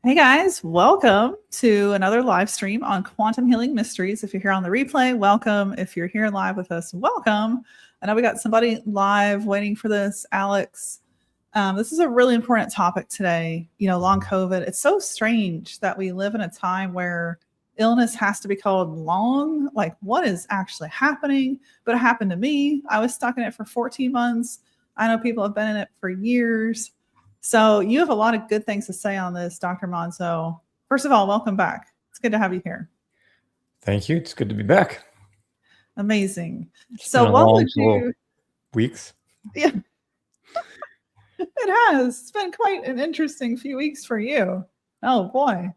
Hey guys, welcome to another live stream on Quantum Healing Mysteries. If you're here on the replay, welcome. If you're here live with us, welcome. I know we got somebody live waiting for this, Alex. This is a really important topic today. You know, long COVID. It's so strange that we live in a time where illness has to be called long. Like, what is actually happening? But it happened to me. I was stuck in it for 14 months. I know people have been in it for years. So you have a lot of good things to say on this, Dr. Monzo. First of all, welcome back. It's good to have you here. Thank you. It's good to be back. Amazing. It's so been what long would you weeks? Yeah. It has. It's been quite an interesting few weeks for you. Oh boy.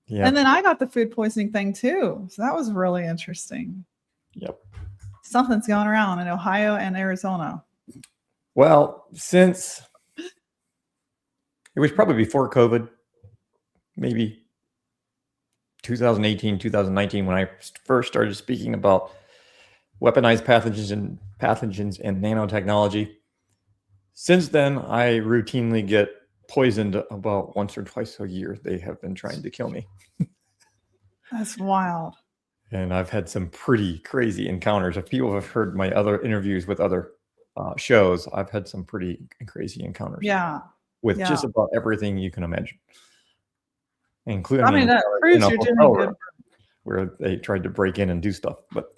Yeah. And then I got the food poisoning thing too. So that was really interesting. Yep. Something's going around in Ohio and Arizona. Well, since it was probably before COVID, maybe 2018, 2019, when I first started speaking about weaponized pathogens and nanotechnology. Since then, I routinely get poisoned about once or twice a year. They have been trying to kill me. That's wild. And I've had some pretty crazy encounters. If people have heard my other interviews with other shows, I've had some pretty crazy encounters. Yeah. With just about everything you can imagine, including I mean, that proves you're doing good, where they tried to break in and do stuff. But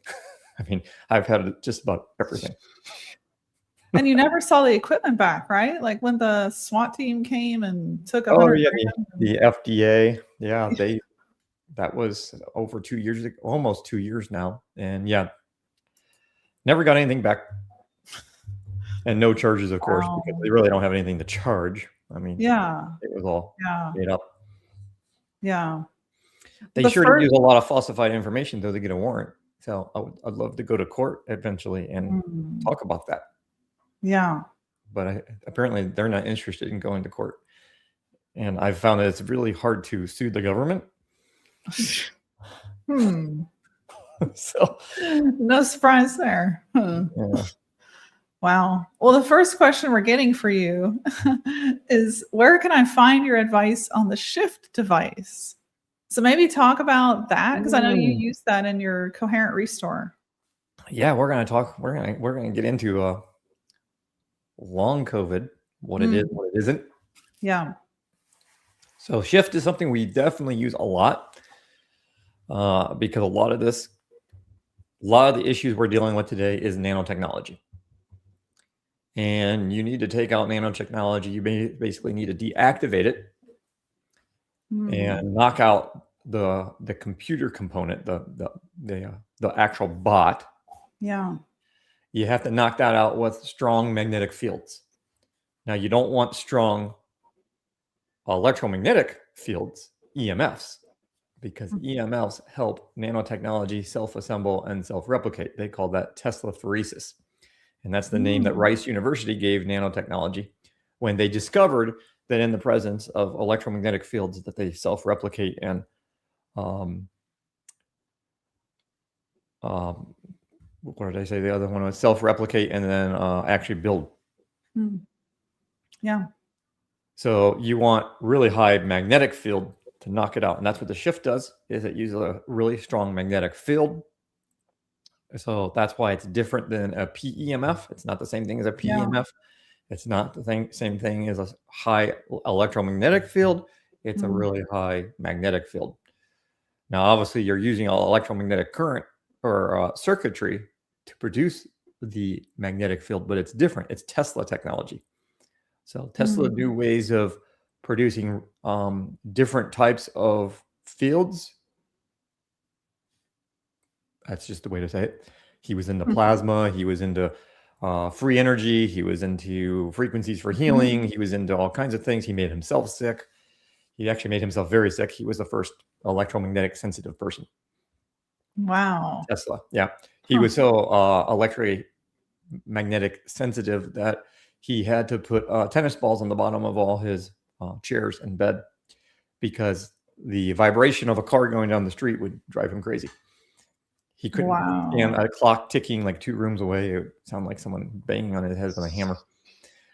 I mean, I've had just about everything. And you never saw the equipment back, right? Like when the SWAT team came and took the FDA. Yeah, that was over 2 years ago, almost 2 years now. And yeah, never got anything back. And no charges, of course, because they really don't have anything to charge. I mean, it was all made up. Yeah. They sure use a lot of falsified information, though, to get a warrant. So I'd love to go to court eventually and talk about that. Yeah. But apparently they're not interested in going to court. And I've found that it's really hard to sue the government. So no surprise there. Yeah. Wow. Well, the first question we're getting for you is, where can I find your advice on the Shift device? So maybe talk about that, because I know you use that in your Coherent Restore. Yeah, we're going to talk. We're going to get into long COVID, what it is, what it isn't. Yeah. So Shift is something we definitely use a lot because a lot of the issues we're dealing with today is nanotechnology. And you need to take out nanotechnology. You basically need to deactivate it and knock out the computer component, the actual bot. Yeah. You have to knock that out with strong magnetic fields. Now, you don't want strong electromagnetic fields, EMFs, because EMFs help nanotechnology self-assemble and self-replicate. They call that Tesla-phoresis. And that's the name that Rice University gave nanotechnology when they discovered that in the presence of electromagnetic fields that they self-replicate and what did I say? The other one was self-replicate and then actually build. Yeah. So you want really high magnetic field to knock it out. And that's what the Shift does, is it uses a really strong magnetic field. So that's why it's different than a PEMF. It's not the same thing as a PEMF. Yeah. It's not the same thing as a high electromagnetic field. It's a really high magnetic field. Now, obviously, you're using electromagnetic current or circuitry to produce the magnetic field, but it's different. It's Tesla technology. So Tesla do ways of producing different types of fields. That's just the way to say it. He was into plasma. He was into free energy. He was into frequencies for healing. He was into all kinds of things. He made himself sick. He actually made himself very sick. He was the first electromagnetic sensitive person. Wow. Tesla. Yeah. He was so electromagnetic sensitive that he had to put tennis balls on the bottom of all his chairs and bed because the vibration of a car going down the street would drive him crazy. He couldn't stand a clock ticking like 2 rooms away. It would sound like someone banging on his head with a hammer.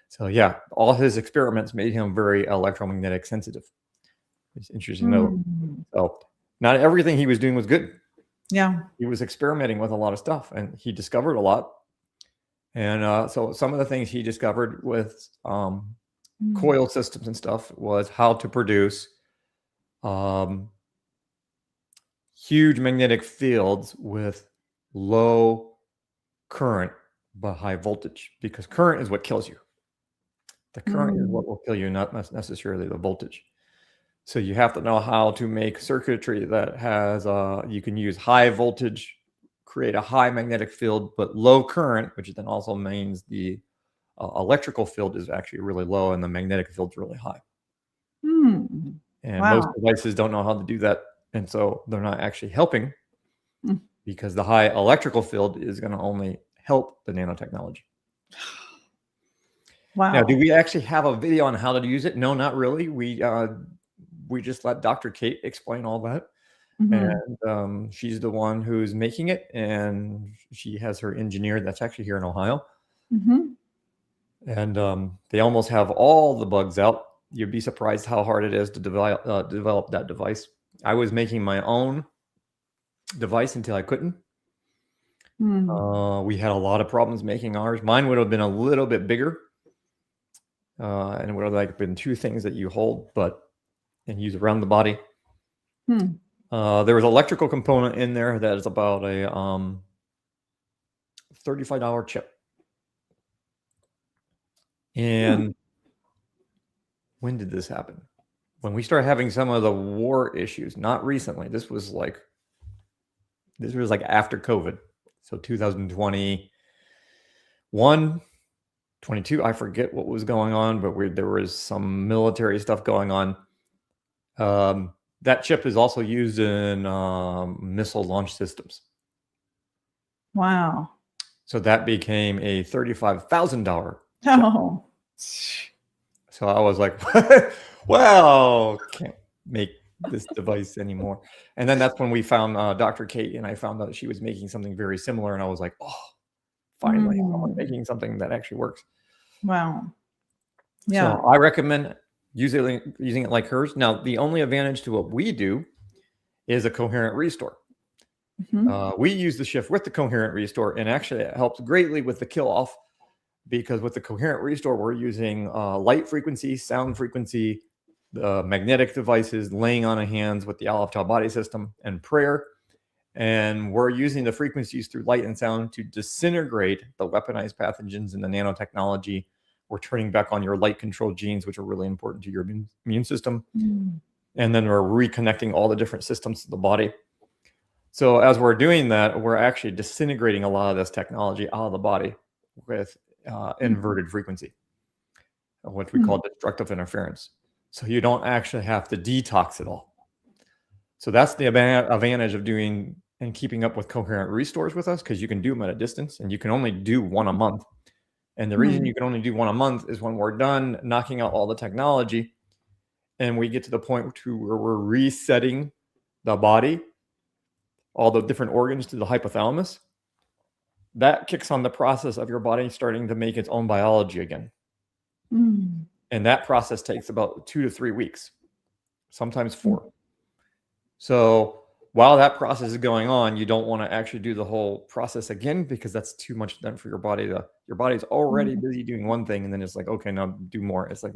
So yeah, all his experiments made him very electromagnetic sensitive. It's interesting to know. Mm. So not everything he was doing was good. Yeah. He was experimenting with a lot of stuff, and he discovered a lot. And so some of the things he discovered with coil systems and stuff was how to produce huge magnetic fields with low current but high voltage, because current is what kills you. The current is what will kill you, not necessarily the voltage. So you have to know how to make circuitry that has, you can use high voltage, create a high magnetic field, but low current, which then also means the electrical field is actually really low and the magnetic field is really high. And most devices don't know how to do that. And so they're not actually helping because the high electrical field is going to only help the nanotechnology. Wow. Now, do we actually have a video on how to use it? No, not really. We just let Dr. Kate explain all that. And she's the one who's making it, and she has her engineer that's actually here in Ohio. And they almost have all the bugs out. You'd be surprised how hard it is to develop that device. I was making my own device until I couldn't. We had a lot of problems making ours. Mine would have been a little bit bigger, and it would have like been two things that you hold and use around the body. There was an electrical component in there that is about a $35 chip. And when did this happen? When we started having some of the war issues, not recently. This was like after COVID. So 2021, 22, I forget what was going on, but there was some military stuff going on. That chip is also used in missile launch systems. Wow. So that became a $35,000 Oh. So I was like, well, can't make this device anymore. And then that's when we found Dr. Kate, and I found out she was making something very similar. And I was like, oh, finally, someone making something that actually works. Wow. Yeah. So I recommend using it like hers. Now, the only advantage to what we do is a Coherent Restore. We use the shift with the Coherent Restore, and actually it helps greatly with the kill off, because with the Coherent Restore, we're using light frequency, sound frequency, the magnetic devices, laying on of hands with the Aleph Tav Body System, and prayer. And we're using the frequencies through light and sound to disintegrate the weaponized pathogens in the nanotechnology. We're turning back on your light control genes, which are really important to your immune system. And then we're reconnecting all the different systems of the body. So as we're doing that, we're actually disintegrating a lot of this technology out of the body with inverted frequency, what we call destructive interference. So you don't actually have to detox it all. So that's the advantage of doing and keeping up with Coherent Restores with us, because you can do them at a distance, and you can only do one a month. And the reason you can only do one a month is when we're done knocking out all the technology and we get to the point where we're resetting the body, all the different organs to the hypothalamus. That kicks on the process of your body starting to make its own biology again. And that process takes about 2 to 3 weeks, sometimes 4. So while that process is going on, you don't want to actually do the whole process again, because that's too much done for your body. Your body's already busy doing one thing, and then it's like, okay, now do more. It's like,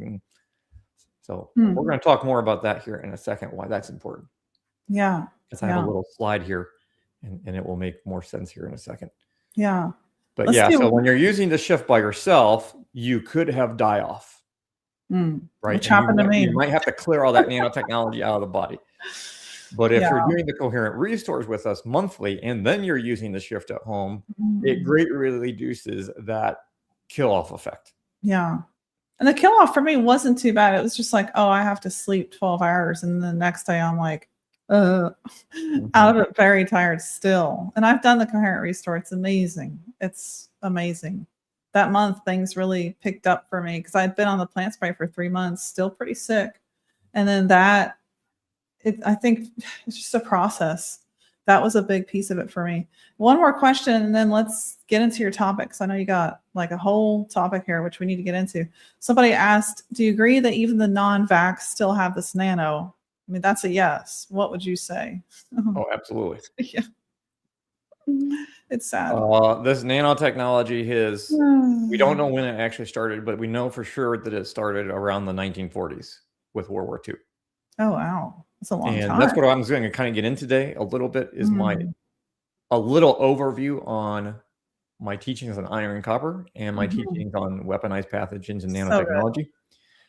so we're going to talk more about that here in a second, why that's important. Yeah. Because I have a little slide here, and it will make more sense here in a second. Yeah. But so when you're using the shift by yourself, you could have die off. Right. Which happened to me. You might have to clear all that nanotechnology out of the body. But if you're doing the Coherent Restores with us monthly, and then you're using the shift at home, it greatly reduces that kill-off effect. Yeah. And the kill-off for me wasn't too bad. It was just like, oh, I have to sleep 12 hours. And the next day I'm like, out of it, very tired still. And I've done the Coherent Restore. It's amazing. It's amazing. That month, things really picked up for me, because I'd been on the plant spray for 3 months, still pretty sick. And then I think it's just a process. That was a big piece of it for me. One more question, and then let's get into your topics. I know you got like a whole topic here, which we need to get into. Somebody asked, do you agree that even the non-vax still have this nano? I mean, that's a yes. What would you say? Oh, absolutely. Yeah. It's sad. This nanotechnology we don't know when it actually started, but we know for sure that it started around the 1940s with World War II. Oh, wow. That's a long And time. that's what I'm going to kind of get in today a little bit is Mm. a little overview on my teachings on iron and copper and my Mhm. teachings on weaponized pathogens and So good. nanotechnology.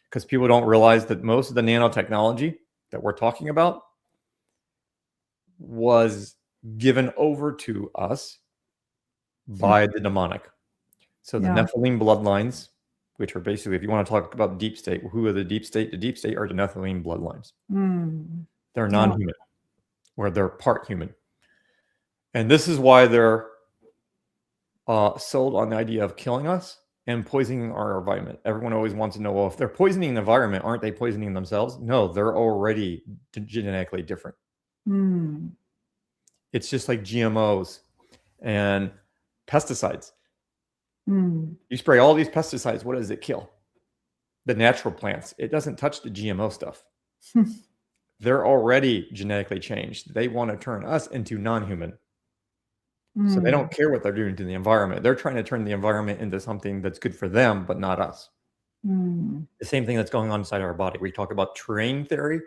Because people don't realize that most of the nanotechnology that we're talking about was given over to us by the demonic. So the Yeah. Nephilim bloodlines, which are basically, if you want to talk about deep state, who are the deep state? The deep state are the Nephilim bloodlines. Mm. They're Yeah. non-human, or they're part human. And this is why they're sold on the idea of killing us and poisoning our environment. Everyone always wants to know, well, if they're poisoning the environment, aren't they poisoning themselves? No, they're already genetically different. Mm. It's just like GMOs and pesticides. Mm. You spray all these pesticides, what does it kill? The natural plants. It doesn't touch the GMO stuff. They're already genetically changed. They want to turn us into non-human. So they don't care what they're doing to the environment. They're trying to turn the environment into something that's good for them, but not us. Mm. The same thing that's going on inside our body. We talk about terrain theory.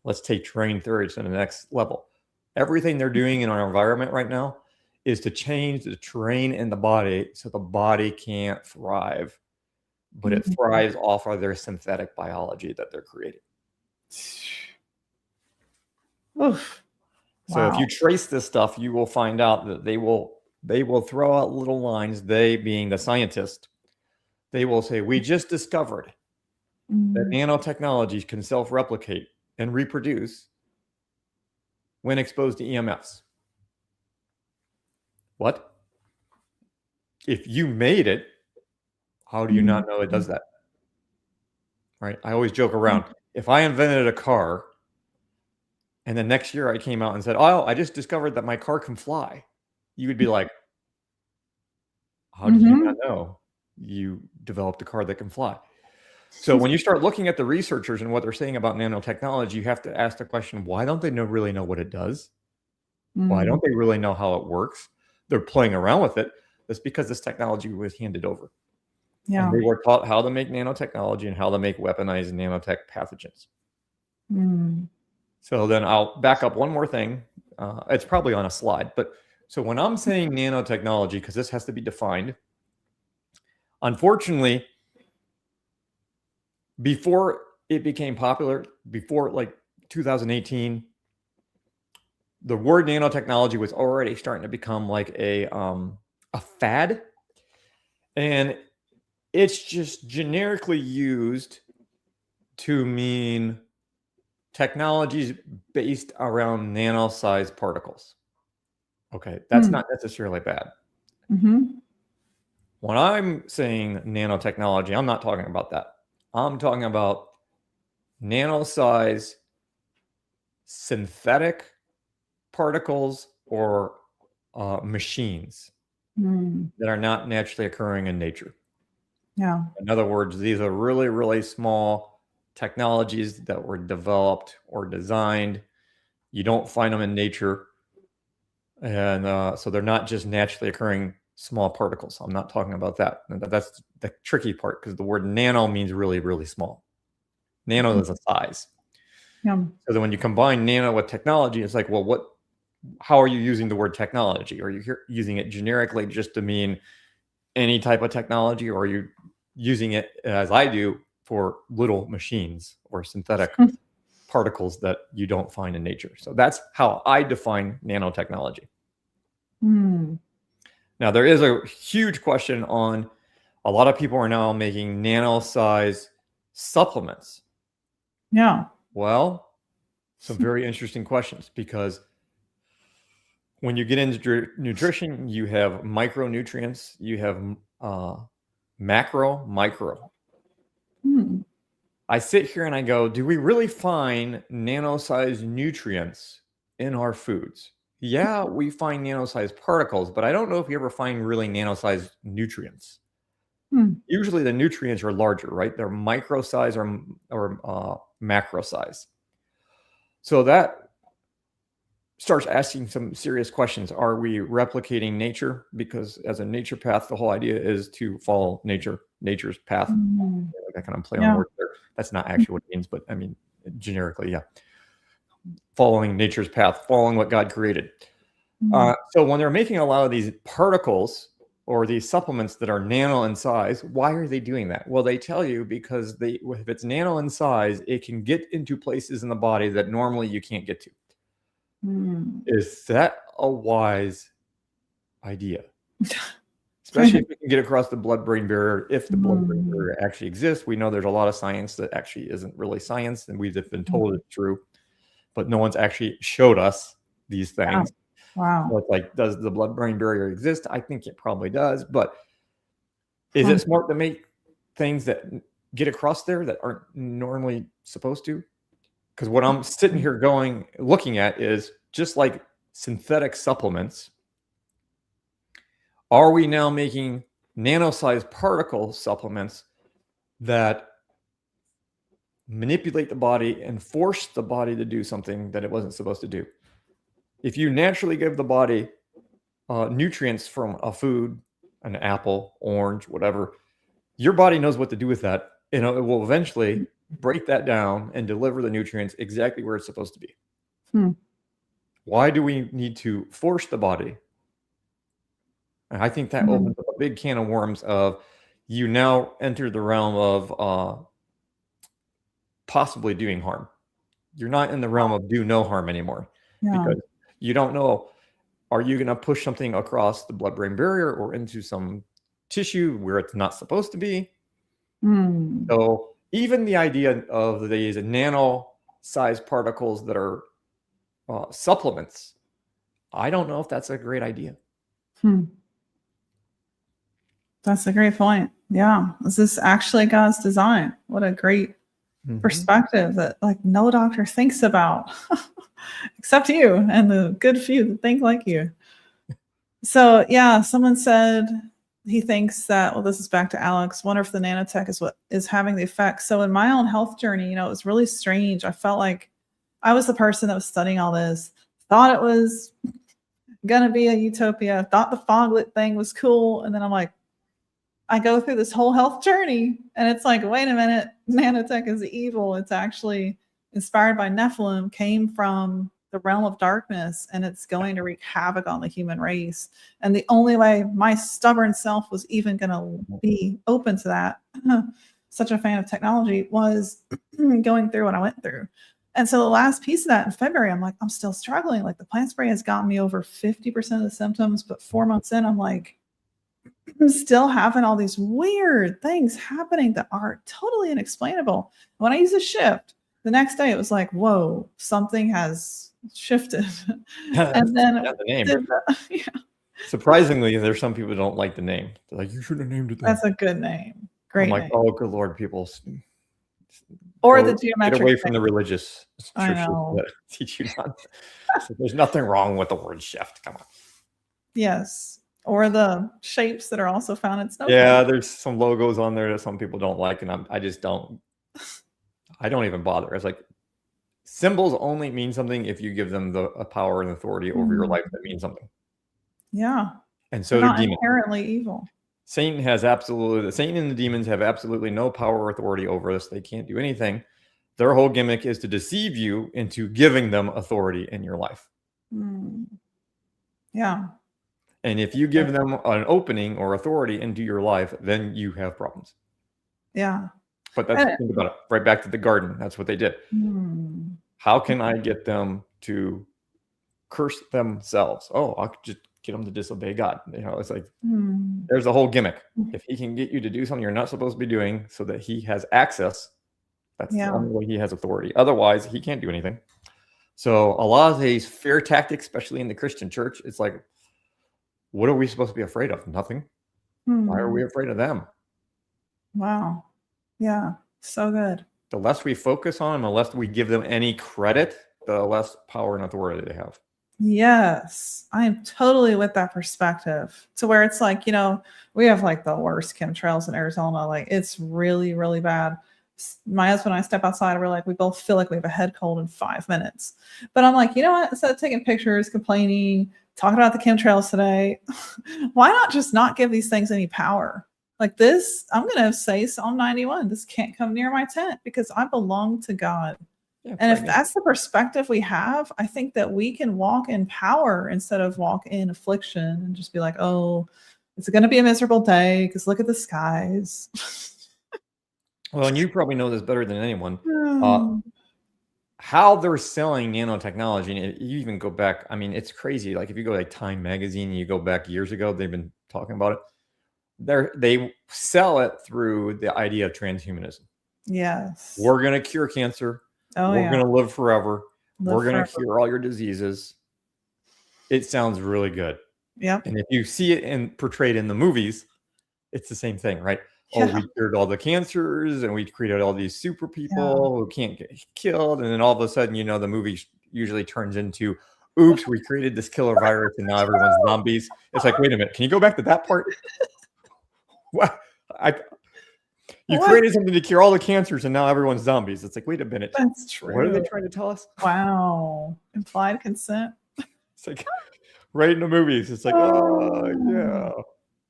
Let's take terrain theory to the next level. Everything they're doing in our environment right now is to change the terrain in the body so the body can't thrive, but it thrives off of their synthetic biology that they're creating. Oof. So if Wow. you trace this stuff, you will find out that they will throw out little lines, they being the scientist. They will say, we just discovered that nanotechnologies can self-replicate and reproduce when exposed to EMFs. What? If you made it, how do you not know it does that? Right? I always joke around. If I invented a car and the next year I came out and said, oh, I just discovered that my car can fly, you would be like, how did you not know you developed a car that can fly? So when you start looking at the researchers and what they're saying about nanotechnology, you have to ask the question, why don't they really know what it does? Why don't they really know how it works? They're playing around with it. That's because this technology was handed over. Yeah. And they were taught how to make nanotechnology and how to make weaponized nanotech pathogens. So then I'll back up one more thing. It's probably on a slide. But so when I'm saying nanotechnology, because this has to be defined, unfortunately, before it became popular, before like 2018, the word nanotechnology was already starting to become like a fad. And it's just generically used to mean technologies based around nano-sized particles. Okay, that's not necessarily bad. When I'm saying nanotechnology, I'm not talking about that. I'm talking about nano-size synthetic particles or machines that are not naturally occurring in nature. Yeah. In other words, these are really, really small technologies that were developed or designed. You don't find them in nature. And so they're not just naturally occurring small particles. I'm not talking about that. That's the tricky part because the word nano means really, really small. Nano is a size. Yeah. So then when you combine nano with technology, it's like, well, how are you using the word technology? Are you using it generically just to mean any type of technology, or are you using it as I do for little machines or synthetic particles that you don't find in nature? So that's how I define nanotechnology. Now, there is a huge question on a lot of people are now making nano-size supplements. Yeah. Well, some very interesting questions, because when you get into nutrition, you have micronutrients, you have macro, micro. I sit here and I go, do we really find nano-sized nutrients in our foods? Yeah, we find nano-sized particles, but I don't know if you ever find really nano-sized nutrients. Usually the nutrients are larger, right? They're micro size or macro size. So that starts asking some serious questions. Are we replicating nature? Because as a naturopath, the whole idea is to follow nature's path. I kind of play on words there. That's not actually what it means, but I mean, generically, yeah. Following nature's path, following what God created. So when they're making a lot of these particles or these supplements that are nano in size, why are they doing that? Well, they tell you because if it's nano in size, it can get into places in the body that normally you can't get to. Is that a wise idea? Especially if we can get across the blood-brain barrier, if the blood-brain barrier actually exists. We know there's a lot of science that actually isn't really science, and we've been told it's true, but no one's actually showed us these things. Wow. So it's like, does the blood-brain barrier exist? I think it probably does, but is it smart to make things that get across there that aren't normally supposed to? Because what I'm sitting here looking at is just like synthetic supplements. Are we now making nano-sized particle supplements that manipulate the body and force the body to do something that it wasn't supposed to do? If you naturally give the body nutrients from a food, an apple, orange, whatever, your body knows what to do with that. And it will eventually break that down and deliver the nutrients exactly where it's supposed to be. Why do we need to force the body? And I think that opens up a big can of worms of you now enter the realm of possibly doing harm. You're not in the realm of do no harm anymore because you don't know, are you going to push something across the blood-brain barrier or into some tissue where it's not supposed to be? So even the idea of these nano-sized particles that are supplements, I don't know if that's a great idea. That's a great point. Yeah. Is this actually God's design? What a great perspective that like no doctor thinks about except you and the good few that think like you. So yeah, someone said he thinks that, well, this is back to Alex, wonder if the nanotech is what is having the effect. So in my own health journey, it was really strange. I felt like I was the person that was studying all this, thought it was gonna be a utopia, thought the foglet thing was cool. And then I'm like, I go through this whole health journey and it's like, wait a minute, nanotech is evil. It's actually inspired by Nephilim, came from the realm of darkness, and it's going to wreak havoc on the human race. And the only way my stubborn self was even going to be open to that, such a fan of technology, was going through what I went through. And so the last piece of that in February, I'm like, I'm still struggling. Like the plant spray has gotten me over 50% of the symptoms, but 4 months in, I'm like, I'm still having all these weird things happening that are totally inexplainable. When I use a shift, the next day it was like, whoa, something has shifted. And then the name. Surprisingly, there's some people who don't like the name. They're like, you should have named it that. That's a good name. Great. I'm like, name. Oh, good Lord, people. Or the geometric. Get away from the religious I know. that teach you not. So there's nothing wrong with the word shift. Come on. Yes. Or the shapes that are also found in snowflakes. Yeah, there's some logos on there that some people don't like, and I don't even bother. It's like symbols only mean something if you give them a power and authority over your life that means something. Yeah. And so they're not demons. Inherently evil. Satan and the demons have absolutely no power or authority over us. They can't do anything. Their whole gimmick is to deceive you into giving them authority in your life. Yeah. And if you give them an opening or authority into your life, then you have problems. Yeah. But think about it. Right back to the garden. That's what they did. How can I get them to curse themselves? Oh, I'll just get them to disobey God. It's like there's a whole gimmick. If he can get you to do something you're not supposed to be doing so that he has access, that's the only way he has authority. Otherwise, he can't do anything. So a lot of these fear tactics, especially in the Christian church, it's like, what are we supposed to be afraid of? Nothing. Why are we afraid of them? Wow. Yeah. So good. The less we focus on them, the less we give them any credit, the less power and authority they have. Yes. I am totally with that perspective, to where it's like, we have like the worst chemtrails in Arizona. Like it's really, really bad. My husband and I step outside and we're like, we both feel like we have a head cold in 5 minutes. But I'm like, you know what? Instead of taking pictures, complaining, talking about the chemtrails today, why not just not give these things any power? Like this, I'm going to say Psalm 91, this can't come near my tent because I belong to God. Yeah, And if that's the perspective we have, I think that we can walk in power instead of walk in affliction and just be like, oh, it's going to be a miserable day because look at the skies. Well, and you probably know this better than anyone. Hmm. How they're selling nanotechnology, and you even go back, I mean, it's crazy. Like if you go like Time Magazine and you go back years ago, they've been talking about it. They sell it through the idea of transhumanism. Yes. We're going to cure cancer. We're going to live forever. We're going to cure all your diseases. It sounds really good. Yeah. And if you see it portrayed in the movies, it's the same thing, right? Yeah. Oh, we cured all the cancers and we created all these super people who can't get killed. And then all of a sudden, you know, the movie usually turns into, oops, we created this killer virus and now everyone's zombies. It's like, wait a minute, can you go back to that part? What? You created something to cure all the cancers and now everyone's zombies. It's like, wait a minute. That's true. What are they trying to tell us? Wow. Implied consent. It's like right in the movies. It's like, oh yeah.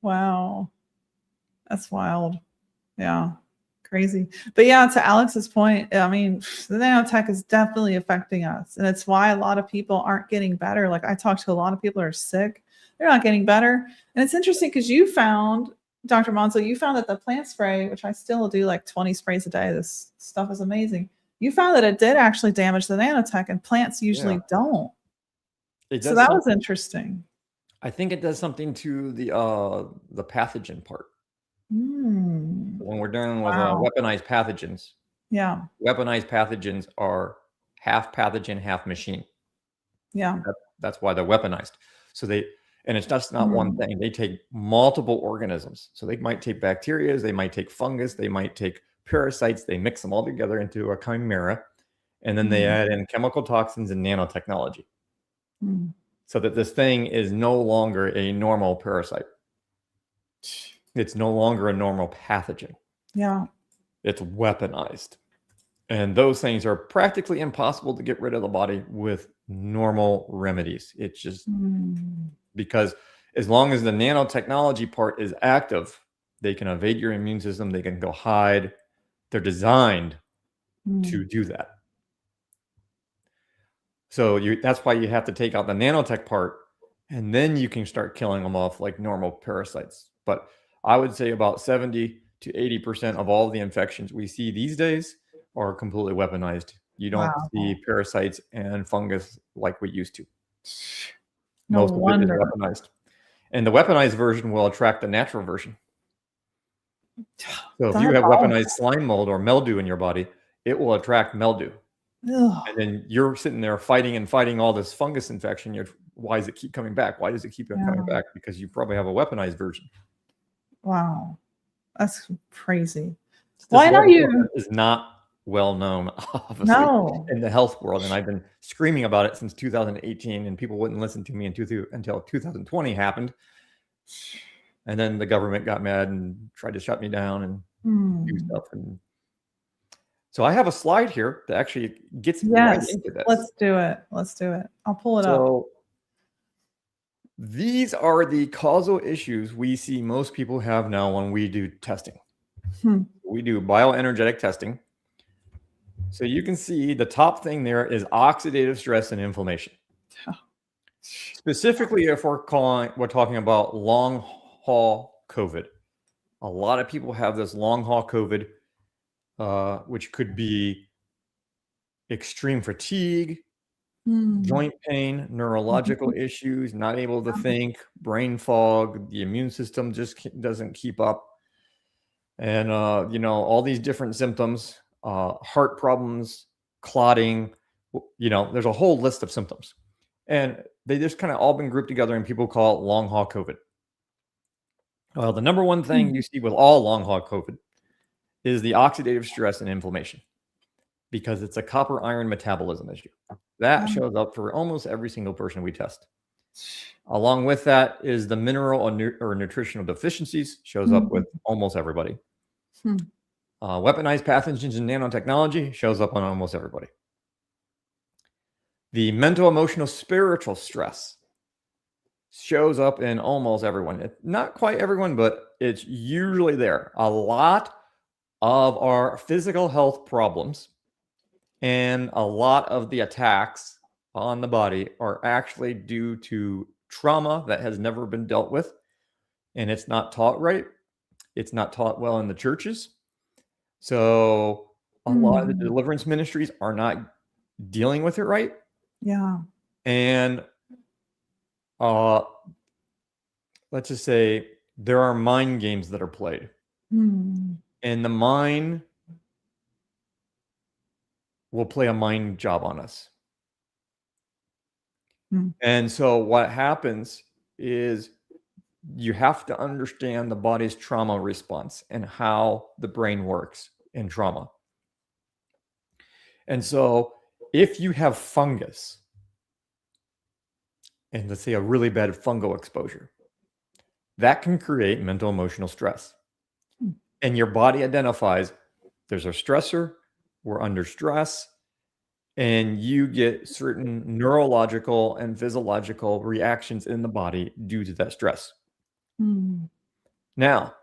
Wow. That's wild. Yeah. Crazy. But yeah, to Alex's point, I mean, the nanotech is definitely affecting us. And it's why a lot of people aren't getting better. Like I talked to a lot of people who are sick. They're not getting better. And it's interesting because you found, Dr. Monzo, you found that the plant spray, which I still do like 20 sprays a day, this stuff is amazing. You found that it did actually damage the nanotech and plants usually don't. So that was interesting. I think it does something to the pathogen part. When we're dealing with weaponized pathogens, weaponized pathogens are half pathogen, half machine. That's why they're weaponized. So and it's just not one thing. They take multiple organisms. So they might take bacteria, they might take fungus, they might take parasites. They mix them all together into a chimera, and then they add in chemical toxins and nanotechnology. So that this thing is no longer a normal parasite. It's no longer a normal pathogen. Yeah. It's weaponized. And those things are practically impossible to get rid of the body with normal remedies. It's just because as long as the nanotechnology part is active, they can evade your immune system. They can go hide. They're designed to do that. So that's why you have to take out the nanotech part, and then you can start killing them off like normal parasites. But I would say about 70 to 80% of all the infections we see these days are completely weaponized. You don't see parasites and fungus like we used to. Most of it is weaponized. And the weaponized version will attract the natural version. So if you have weaponized slime mold or mildew in your body, it will attract mildew. And then you're sitting there fighting all this fungus infection. Why does it keep coming back? Why does it keep coming back? Because you probably have a weaponized version. Wow. That's crazy. Why are you? Is not well known, obviously, in the health world. And I've been screaming about it since 2018, and people wouldn't listen to me until 2020 happened. And then the government got mad and tried to shut me down and do stuff. And so I have a slide here that actually gets right into this. Let's do it. Let's do it. I'll pull it up. These are the causal issues we see most people have now when we do testing. We do bioenergetic testing. So you can see the top thing there is oxidative stress and inflammation. Specifically, if we're talking about long haul COVID. A lot of people have this long haul COVID, which could be extreme fatigue, joint pain, neurological issues, not able to think, brain fog, the immune system just doesn't keep up. And, all these different symptoms, heart problems, clotting, there's a whole list of symptoms. And they just kind of all been grouped together and people call it long haul COVID. The number one thing you see with all long haul COVID is the oxidative stress and inflammation, because it's a copper iron metabolism issue. That shows up for almost every single person we test. Along with that is the mineral or nutritional deficiencies, shows up with almost everybody. Weaponized pathogens and nanotechnology shows up on almost everybody. The mental, emotional, spiritual stress shows up in almost everyone. Not quite everyone, but it's usually there. A lot of our physical health problems and a lot of the attacks on the body are actually due to trauma that has never been dealt with, and it's not taught right. It's not taught well in the churches. So a lot of the Mm. deliverance ministries are not dealing with it right. Yeah. And uh, let's just say there are mind games that are played, Mm. and the mind will play a mind job on us. Mm. And so what happens is you have to understand the body's trauma response and how the brain works in trauma. And so if you have fungus, and let's say a really bad fungal exposure, that can create mental emotional stress. Mm. And your body identifies there's a stressor, we're under stress, and you get certain neurological and physiological reactions in the body due to that stress. Mm. Now,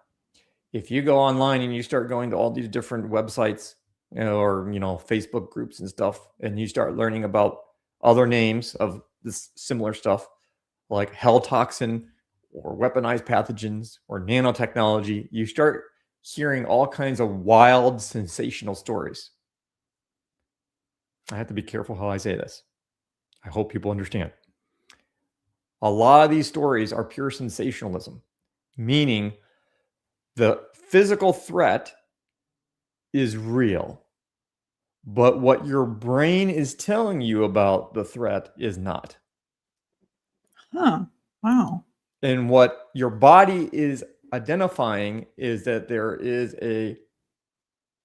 if you go online and you start going to all these different websites, or Facebook groups and stuff, and you start learning about other names of this similar stuff, like hell toxin or weaponized pathogens or nanotechnology, you start hearing all kinds of wild, sensational stories. I have to be careful how I say this. I hope people understand. A lot of these stories are pure sensationalism, meaning the physical threat is real, but what your brain is telling you about the threat is not. Huh. Wow. And what your body is identifying is that there is a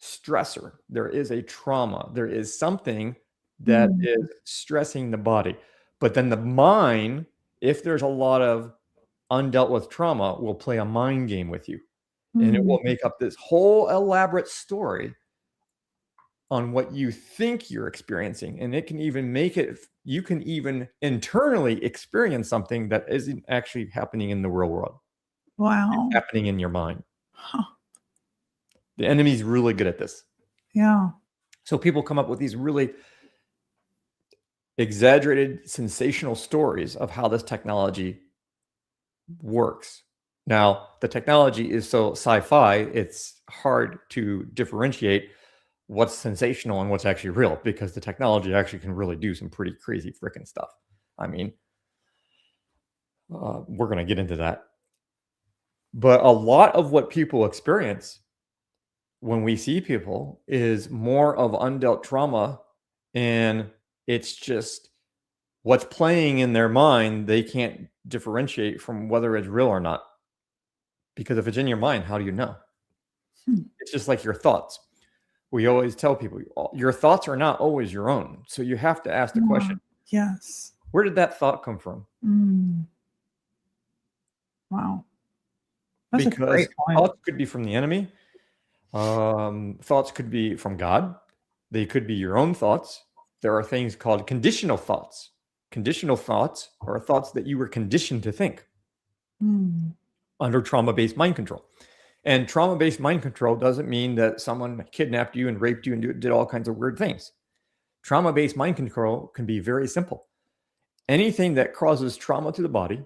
stressor, there is a trauma, there is something that Mm. is stressing the body. But then the mind, if there's a lot of undealt with trauma, will play a mind game with you. And it Mm. will make up this whole elaborate story on what you think you're experiencing. And it can even make it, you can even internally experience something that isn't actually happening in the real world. It's Wow. happening in your mind. Huh. The enemy's really good at this. Yeah. So people come up with these really exaggerated, sensational stories of how this technology works. Now, the technology is so sci-fi, it's hard to differentiate what's sensational and what's actually real, because the technology actually can really do some pretty crazy freaking stuff. I mean, we're going to get into that. But a lot of what people experience when we see people is more of undealt trauma, and it's just what's playing in their mind. They can't differentiate from whether it's real or not, because if it's in your mind, how do you know? Hmm. It's just like your thoughts. We always tell people your thoughts are not always your own. So you have to ask the Yeah. question, Yes. where did that thought come from? Mm. Wow. That's a Because great point. thoughts could be from the enemy. Thoughts could be from God. They could be your own thoughts. There are things called conditional thoughts. Conditional thoughts are thoughts that you were conditioned to think Mm. under trauma-based mind control. And trauma-based mind control doesn't mean that someone kidnapped you and raped you and did all kinds of weird things. Trauma-based mind control can be very simple. Anything that causes trauma to the body,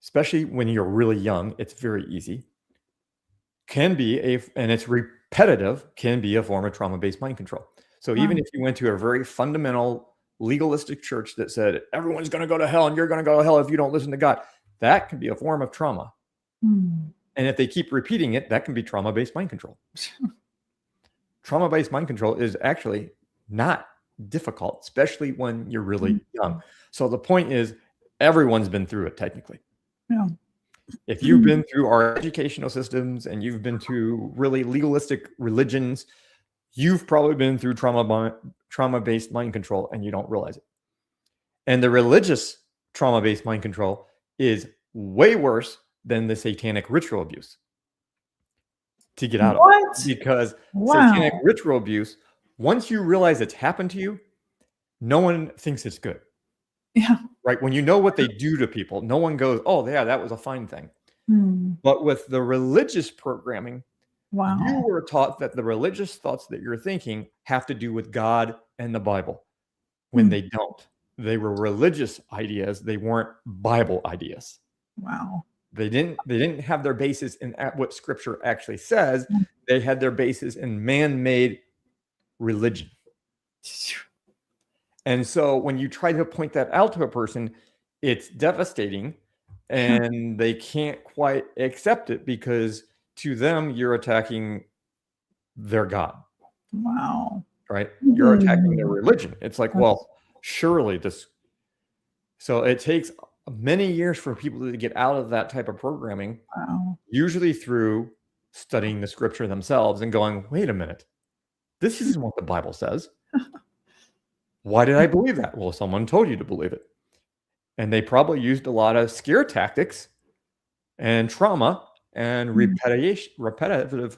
especially when you're really young, it's very easy, can be and it's repetitive, can be a form of trauma-based mind control. So Wow. even if you went to a very fundamental legalistic church that said everyone's going to go to hell and you're going to go to hell if you don't listen to God, that can be a form of trauma. Mm. And if they keep repeating it, that can be trauma-based mind control. Trauma-based mind control is actually not difficult, especially when you're really young. So the point is, everyone's been through it technically. Yeah. If you've been through our educational systems and you've been to really legalistic religions, you've probably been through trauma-based mind control and you don't realize it. And the religious trauma-based mind control is way worse than the satanic ritual abuse. to get out of What? it. Because satanic Wow. ritual abuse, once you realize it's happened to you, no one thinks it's good, Yeah. right? When you know what they do to people, no one goes, oh, yeah, that was a fine thing. Hmm. But with the religious programming, you Wow. were taught that the religious thoughts that you're thinking have to do with God and the Bible when Hmm. they don't. They were religious ideas. They weren't Bible ideas. Wow. They didn't have their basis in what scripture actually says. They had their basis in man-made religion. And so when you try to point that out to a person, it's devastating and they can't quite accept it because to them, you're attacking their God, Wow. right? You're attacking their Hmm. religion. It's like, well, surely this. So it takes many years for people to get out of that type of programming, Wow. usually through studying the scripture themselves and going, wait a minute, this isn't what the Bible says. Why did I believe that? Well, someone told you to believe it. And they probably used a lot of scare tactics and trauma and repetitive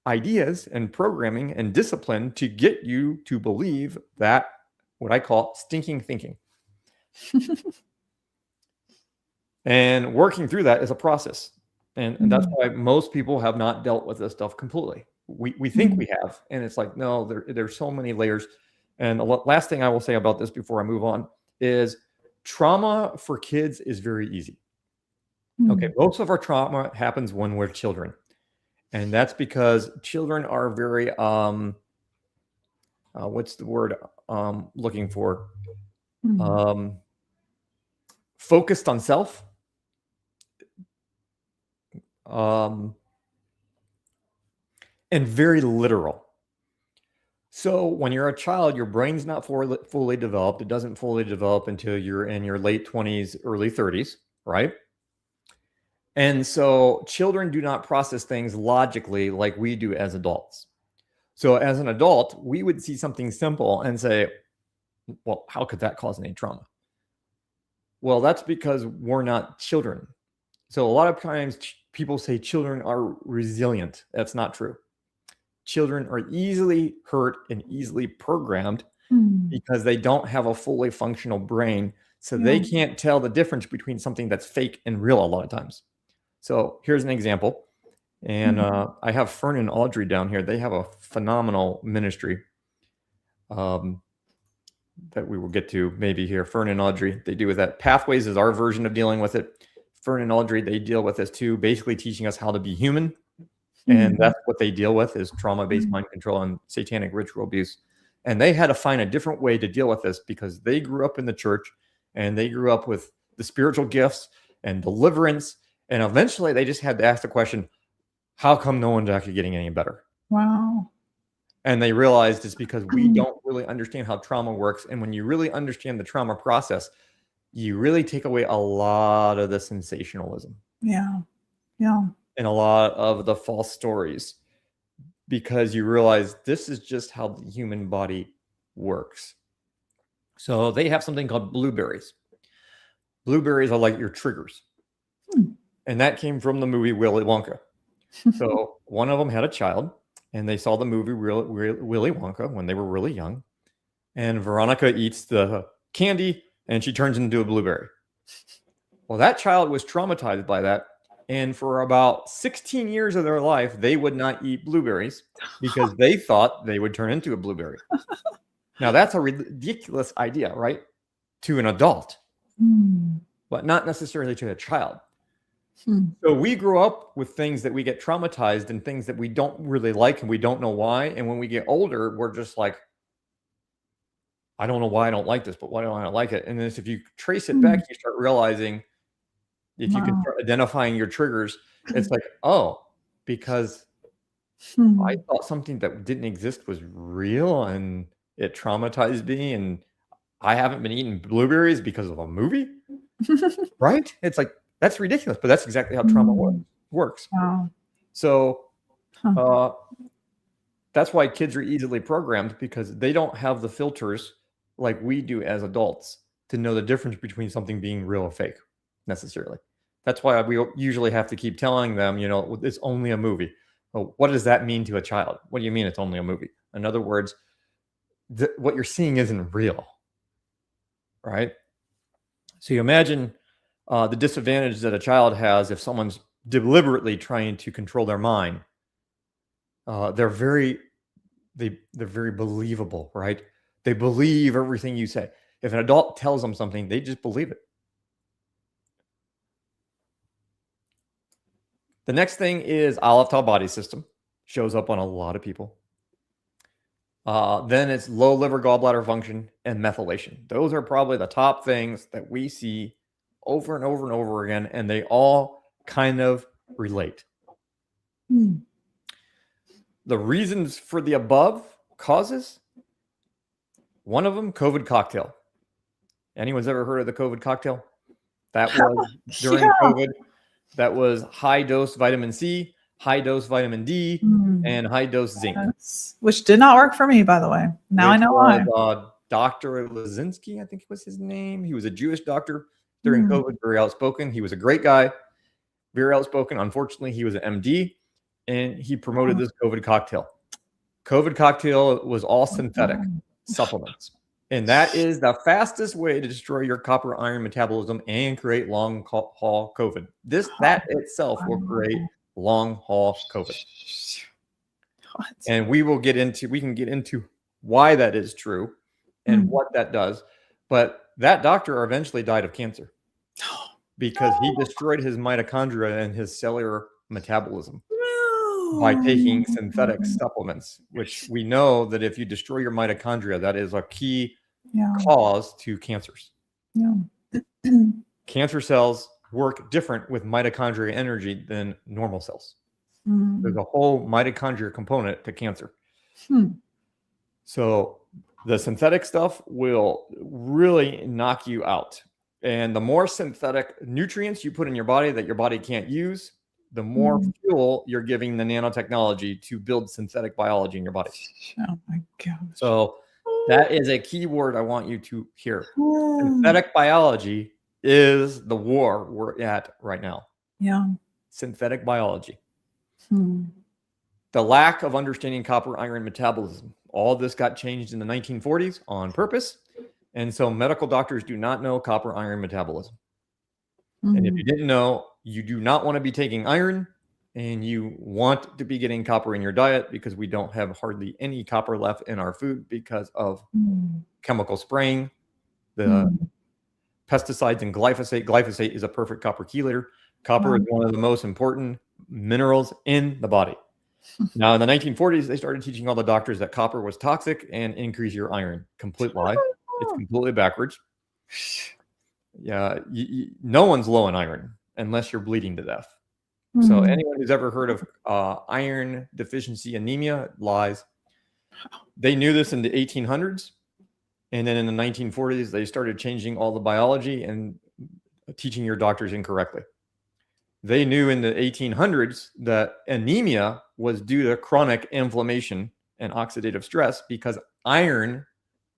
ideas and programming and discipline to get you to believe that what I call stinking thinking. And working through that is a process. And that's why most people have not dealt with this stuff completely. We think we have, and it's like, no, there's so many layers. And the last thing I will say about this before I move on is trauma for kids is very easy. Okay, most of our trauma happens when we're children. And that's because children are very, what's the word looking for? Focused on self. And very literal. So when you're a child, your brain's not fully developed. It doesn't fully develop until you're in your late 20s, early 30s, right? And so children do not process things logically like we do as adults. So as an adult, we would see something simple and say, well, how could that cause any trauma? Well, that's because we're not children. So a lot of times people say children are resilient. That's not true. Children are easily hurt and easily programmed because they don't have a fully functional brain. So they can't tell the difference between something that's fake and real a lot of times. So here's an example. And I have Fern and Audrey down here. They have a phenomenal ministry that we will get to maybe here. Fern and Audrey, they do with that. Pathways is our version of dealing with it. Fern and Audrey, they deal with this too, basically teaching us how to be human. And that's what they deal with is trauma-based mind control and satanic ritual abuse. And they had to find a different way to deal with this because they grew up in the church and they grew up with the spiritual gifts and deliverance. And eventually they just had to ask the question, how come no one's actually getting any better? Wow. And they realized it's because we don't really understand how trauma works. And when you really understand the trauma process, you really take away a lot of the sensationalism. Yeah. Yeah. And a lot of the false stories because you realize this is just how the human body works. So they have something called blueberries. Blueberries are like your triggers. And that came from the movie Willy Wonka. So one of them had a child and they saw the movie Willy Wonka when they were really young. And Veronica eats the candy and she turns into a blueberry. Well, that child was traumatized by that. And for about 16 years of their life, they would not eat blueberries because they thought they would turn into a blueberry. Now, that's a ridiculous idea, right? To an adult, but not necessarily to a child. So we grew up with things that we get traumatized and things that we don't really like and we don't know why. And when we get older, we're just like, I don't know why I don't like this, but why don't I like it? And then if you trace it back, you start realizing if you can start identifying your triggers, it's like, oh, because I thought something that didn't exist was real and it traumatized me and I haven't been eating blueberries because of a movie, right? It's like, that's ridiculous, but that's exactly how trauma works. Wow. So that's why kids are easily programmed because they don't have the filters like we do as adults to know the difference between something being real or fake necessarily. That's why we usually have to keep telling them, you know, it's only a movie. Well, what does that mean to a child? What do you mean it's only a movie? In other words, what you're seeing isn't real, right? So you imagine the disadvantage that a child has if someone's deliberately trying to control their mind. They're very believable, right? They believe everything you say. If an adult tells them something, they just believe it. The next thing is Aleph Tav Body System. Shows up on a lot of people. Then it's low liver gallbladder function and methylation. Those are probably the top things that we see over and over and over again, and they all kind of relate. The reasons for the above causes, one of them, COVID cocktail. Anyone's ever heard of the COVID cocktail? That was during COVID. That was high dose vitamin C, high dose vitamin D, and high dose zinc. Yes. Which did not work for me, by the way. Now I know why. Dr. Lazinski, I think was his name. He was a Jewish doctor during COVID, very outspoken. He was a great guy, very outspoken. Unfortunately, he was an MD, and he promoted this COVID cocktail. COVID cocktail was all synthetic supplements. And that is the fastest way to destroy your copper iron metabolism and create long haul COVID. That itself will create long haul COVID. And we can get into why that is true and what that does. But that doctor eventually died of cancer because he destroyed his mitochondria and his cellular metabolism by taking synthetic supplements, which we know that if you destroy your mitochondria, that is a key cause to cancers. Cancer cells work different with mitochondria energy than normal cells. There's a whole mitochondria component to cancer. So the synthetic stuff will really knock you out. And the more synthetic nutrients you put in your body that your body can't use, the more fuel you're giving the nanotechnology to build synthetic biology in your body. Oh my gosh. So that is a key word I want you to hear. Synthetic biology is the war we're at right now. Yeah. Synthetic biology. The lack of understanding copper iron metabolism. All this got changed in the 1940s on purpose. And so medical doctors do not know copper iron metabolism. And if you didn't know, you do not want to be taking iron, and you want to be getting copper in your diet because we don't have hardly any copper left in our food because of chemical spraying, the pesticides and glyphosate. Glyphosate is a perfect copper chelator. Copper is one of the most important minerals in the body. Now, in the 1940s, they started teaching all the doctors that copper was toxic and increase your iron. Complete lie. It's completely backwards. Yeah, no one's low in iron unless you're bleeding to death. So anyone who's ever heard of iron deficiency anemia, lies. They knew this in the 1800s. And then in the 1940s, they started changing all the biology and teaching your doctors incorrectly. They knew in the 1800s that anemia was due to chronic inflammation and oxidative stress because iron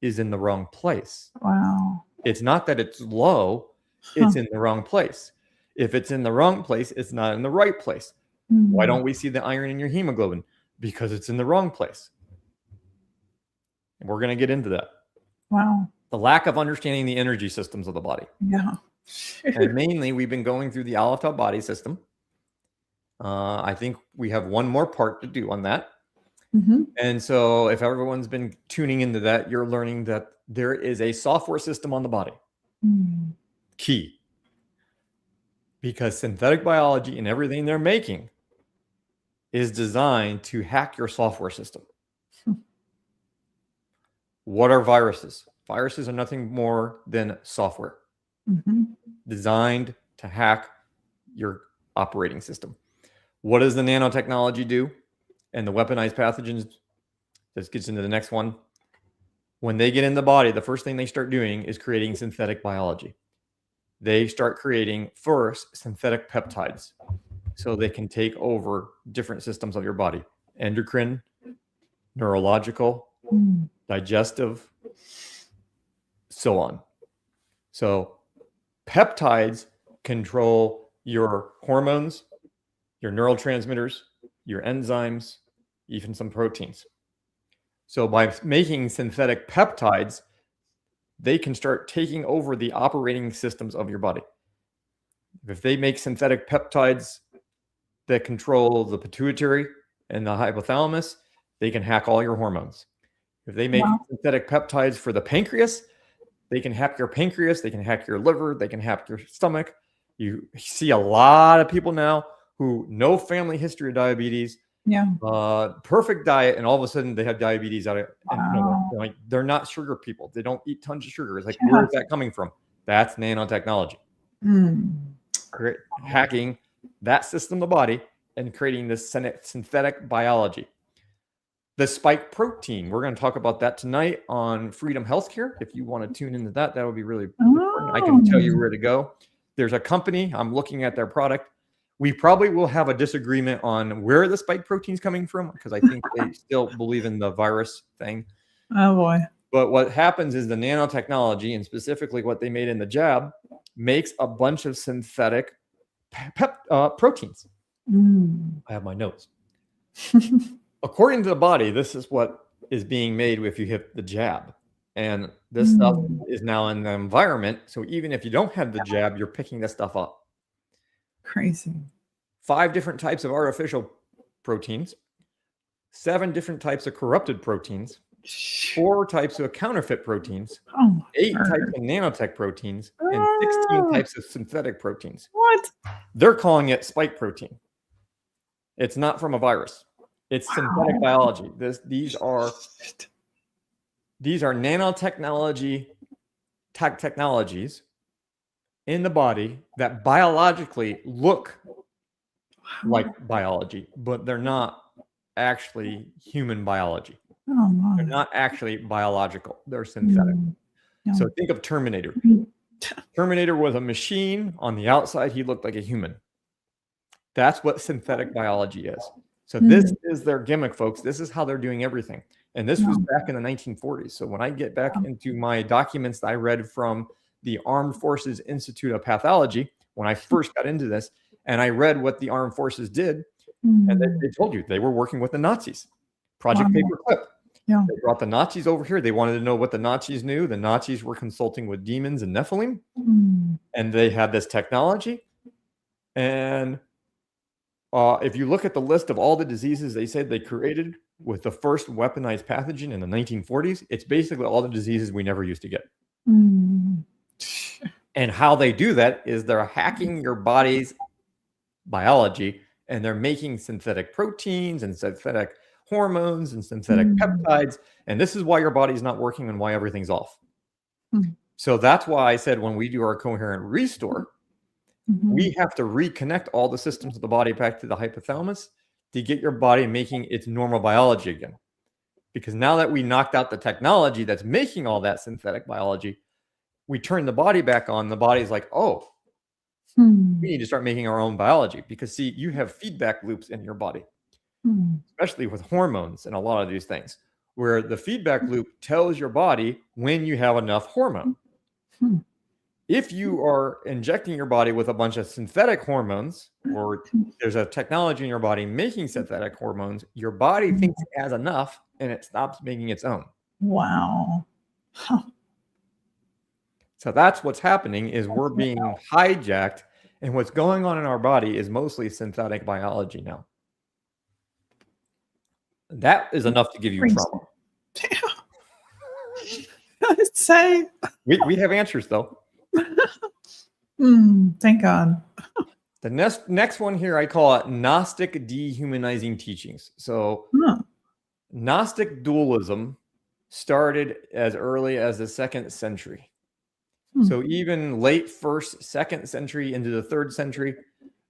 is in the wrong place. Wow. It's not that it's low, it's in the wrong place. If it's in the wrong place, it's not in the right place. Why don't we see the iron in your hemoglobin? Because it's in the wrong place. And we're going to get into that. Wow. The lack of understanding the energy systems of the body. Yeah. And mainly, we've been going through the Aleph Tav Body System. I think we have one more part to do on that. And so if everyone's been tuning into that, you're learning that there is a software system on the body. Key. Because synthetic biology and everything they're making is designed to hack your software system. What are viruses? Viruses are nothing more than software designed to hack your operating system. What does the nanotechnology do? And the weaponized pathogens, this gets into the next one. When they get in the body, the first thing they start doing is creating synthetic biology. They start creating first synthetic peptides so they can take over different systems of your body. Endocrine, neurological, digestive, so on. So peptides control your hormones, your neurotransmitters, your enzymes, even some proteins. So by making synthetic peptides, they can start taking over the operating systems of your body. If they make synthetic peptides that control the pituitary and the hypothalamus, they can hack all your hormones. If they make synthetic peptides for the pancreas, they can hack your pancreas, they can hack your liver, they can hack your stomach. You see a lot of people now who no family history of diabetes, perfect diet, and all of a sudden they have diabetes out of nowhere. They're not sugar people. They don't eat tons of sugar. It's like, where is that coming from? That's nanotechnology. Hacking that system of the body and creating this synthetic biology. The spike protein, we're going to talk about that tonight on Freedom Healthcare. If you want to tune into that, that would be really important. I can tell you where to go. There's a company, I'm looking at their product. We probably will have a disagreement on where the spike protein is coming from, because I think they still believe in the virus thing. Oh boy. But what happens is the nanotechnology, and specifically what they made in the jab, makes a bunch of synthetic proteins. I have my notes. According to the body, this is what is being made if you hit the jab. And this stuff is now in the environment. So even if you don't have the jab, you're picking this stuff up. Crazy. 5 different types of artificial proteins, 7 different types of corrupted proteins, 4 types of counterfeit proteins, 8 types of nanotech proteins, and 16 types of synthetic proteins. What? They're calling it spike protein. It's not from a virus. It's synthetic biology. These are nanotechnology technologies in the body that biologically look like biology, but they're not actually human biology. They're not actually biological. They're synthetic. So think of Terminator. Terminator was a machine. On the outside, he looked like a human. That's what synthetic biology is. So this is their gimmick, folks. This is how they're doing everything. And this was back in the 1940s. So when I get back into my documents that I read from the Armed Forces Institute of Pathology, when I first got into this, and I read what the Armed Forces did, and they told you they were working with the Nazis. Project Paperclip. They brought the Nazis over here. They wanted to know what the Nazis knew. The Nazis were consulting with demons and Nephilim, and they had this technology. And if you look at the list of all the diseases they said they created with the first weaponized pathogen in the 1940s, it's basically all the diseases we never used to get. And how they do that is they're hacking your body's biology, and they're making synthetic proteins and synthetic hormones and synthetic peptides. And this is why your body's not working and why everything's off. So that's why I said when we do our Coherent Restore, we have to reconnect all the systems of the body back to the hypothalamus to get your body making its normal biology again. Because now that we knocked out the technology that's making all that synthetic biology, we turn the body back on. The body's like, oh, we need to start making our own biology. Because see, you have feedback loops in your body, especially with hormones and a lot of these things, where the feedback loop tells your body when you have enough hormone. If you are injecting your body with a bunch of synthetic hormones, or there's a technology in your body making synthetic hormones, your body thinks it has enough and it stops making its own. Wow. So that's what's happening, is we're being hijacked, and what's going on in our body is mostly synthetic biology now. That is enough to give you trauma. I'd say we have answers though. Thank God. The next one here, I call it Gnostic dehumanizing teachings. So Gnostic dualism started as early as the 2nd century. So even late 1st, 2nd century into the 3rd century,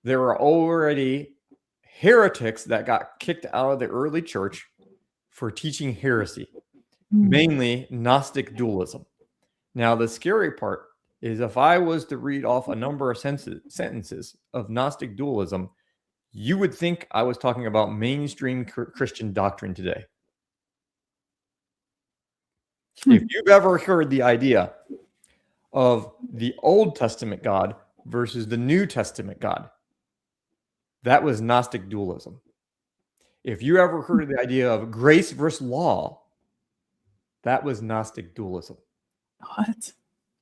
there were already heretics that got kicked out of the early church for teaching heresy, mainly Gnostic dualism. Now, the scary part is if I was to read off a number of sentences of Gnostic dualism, you would think I was talking about mainstream Christian doctrine today. If you've ever heard the idea of the Old Testament God versus the New Testament God, that was Gnostic dualism. If you ever heard of the idea of grace versus law, that was Gnostic dualism. What?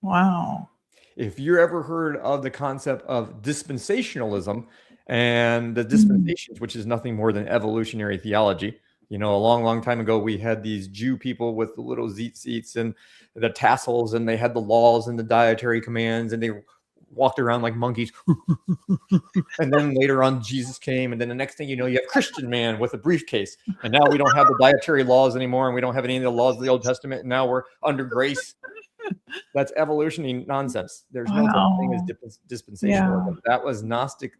Wow. If you ever heard of the concept of dispensationalism and the dispensations, which is nothing more than evolutionary theology. You know, a long, long time ago, we had these Jew people with the little seats and the tassels, and they had the laws and the dietary commands, and they walked around like monkeys. And then later on, Jesus came, and then the next thing you know, you have Christian man with a briefcase. And now we don't have the dietary laws anymore, and we don't have any of the laws of the Old Testament, and now we're under grace. That's evolutionary nonsense. There's no such thing as dispensationalism. That was Gnostic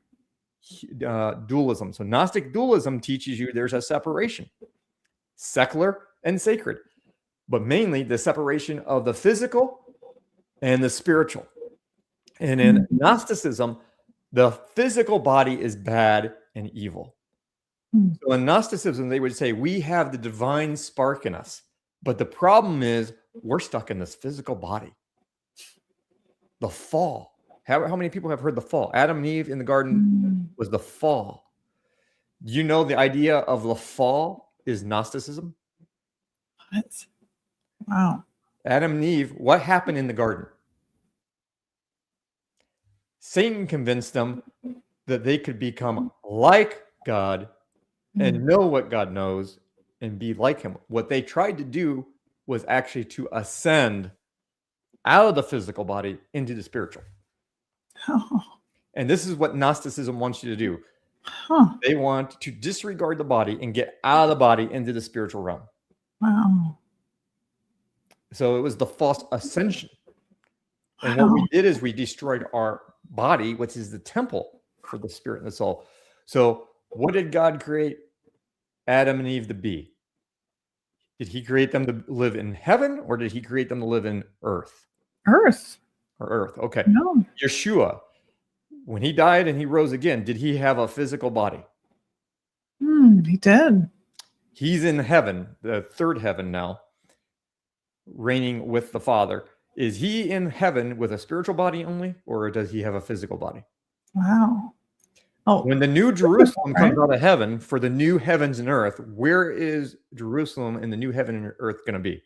dualism. So Gnostic dualism teaches you there's a separation, secular and sacred, but mainly the separation of the physical and the spiritual. And in Gnosticism, the physical body is bad and evil. So in Gnosticism, they would say we have the divine spark in us, but the problem is we're stuck in this physical body. The fall. How many people have heard the fall? Adam and Eve in the garden was the fall. You know, the idea of the fall is Gnosticism. What? Wow. Adam and Eve, what happened in the garden? Satan convinced them that they could become like God and know what God knows and be like him. What they tried to do was actually to ascend out of the physical body into the spiritual. Oh. And this is what Gnosticism wants you to do. They want to disregard the body and get out of the body into the spiritual realm. Wow. So it was the false ascension. And what we did is we destroyed our body, which is the temple for the spirit and the soul. So what did God create Adam and Eve to be? Did he create them to live in heaven, or did he create them to live in earth? Earth. Or earth. Okay. No. Yeshua, when he died and he rose again, did he have a physical body? He did. He's in heaven, the third heaven now, reigning with the Father. Is he in heaven with a spiritual body only, or does he have a physical body? Wow. Oh, When the new Jerusalem comes out of heaven for the new heavens and earth, where is Jerusalem and the new heaven and earth going to be?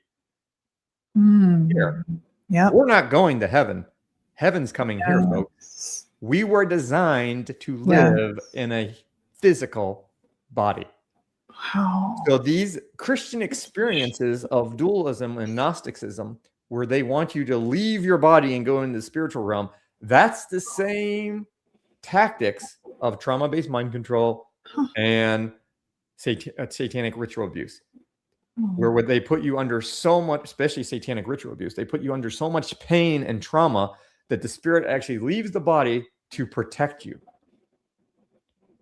Here. Yeah. We're not going to heaven. Heaven's coming here, folks. We were designed to live in a physical body. Wow. So these Christian experiences of dualism and Gnosticism, where they want you to leave your body and go into the spiritual realm, that's the same tactics of trauma-based mind control and satanic ritual abuse, where would they put you under so much, especially satanic ritual abuse, they put you under so much pain and trauma that the spirit actually leaves the body to protect you.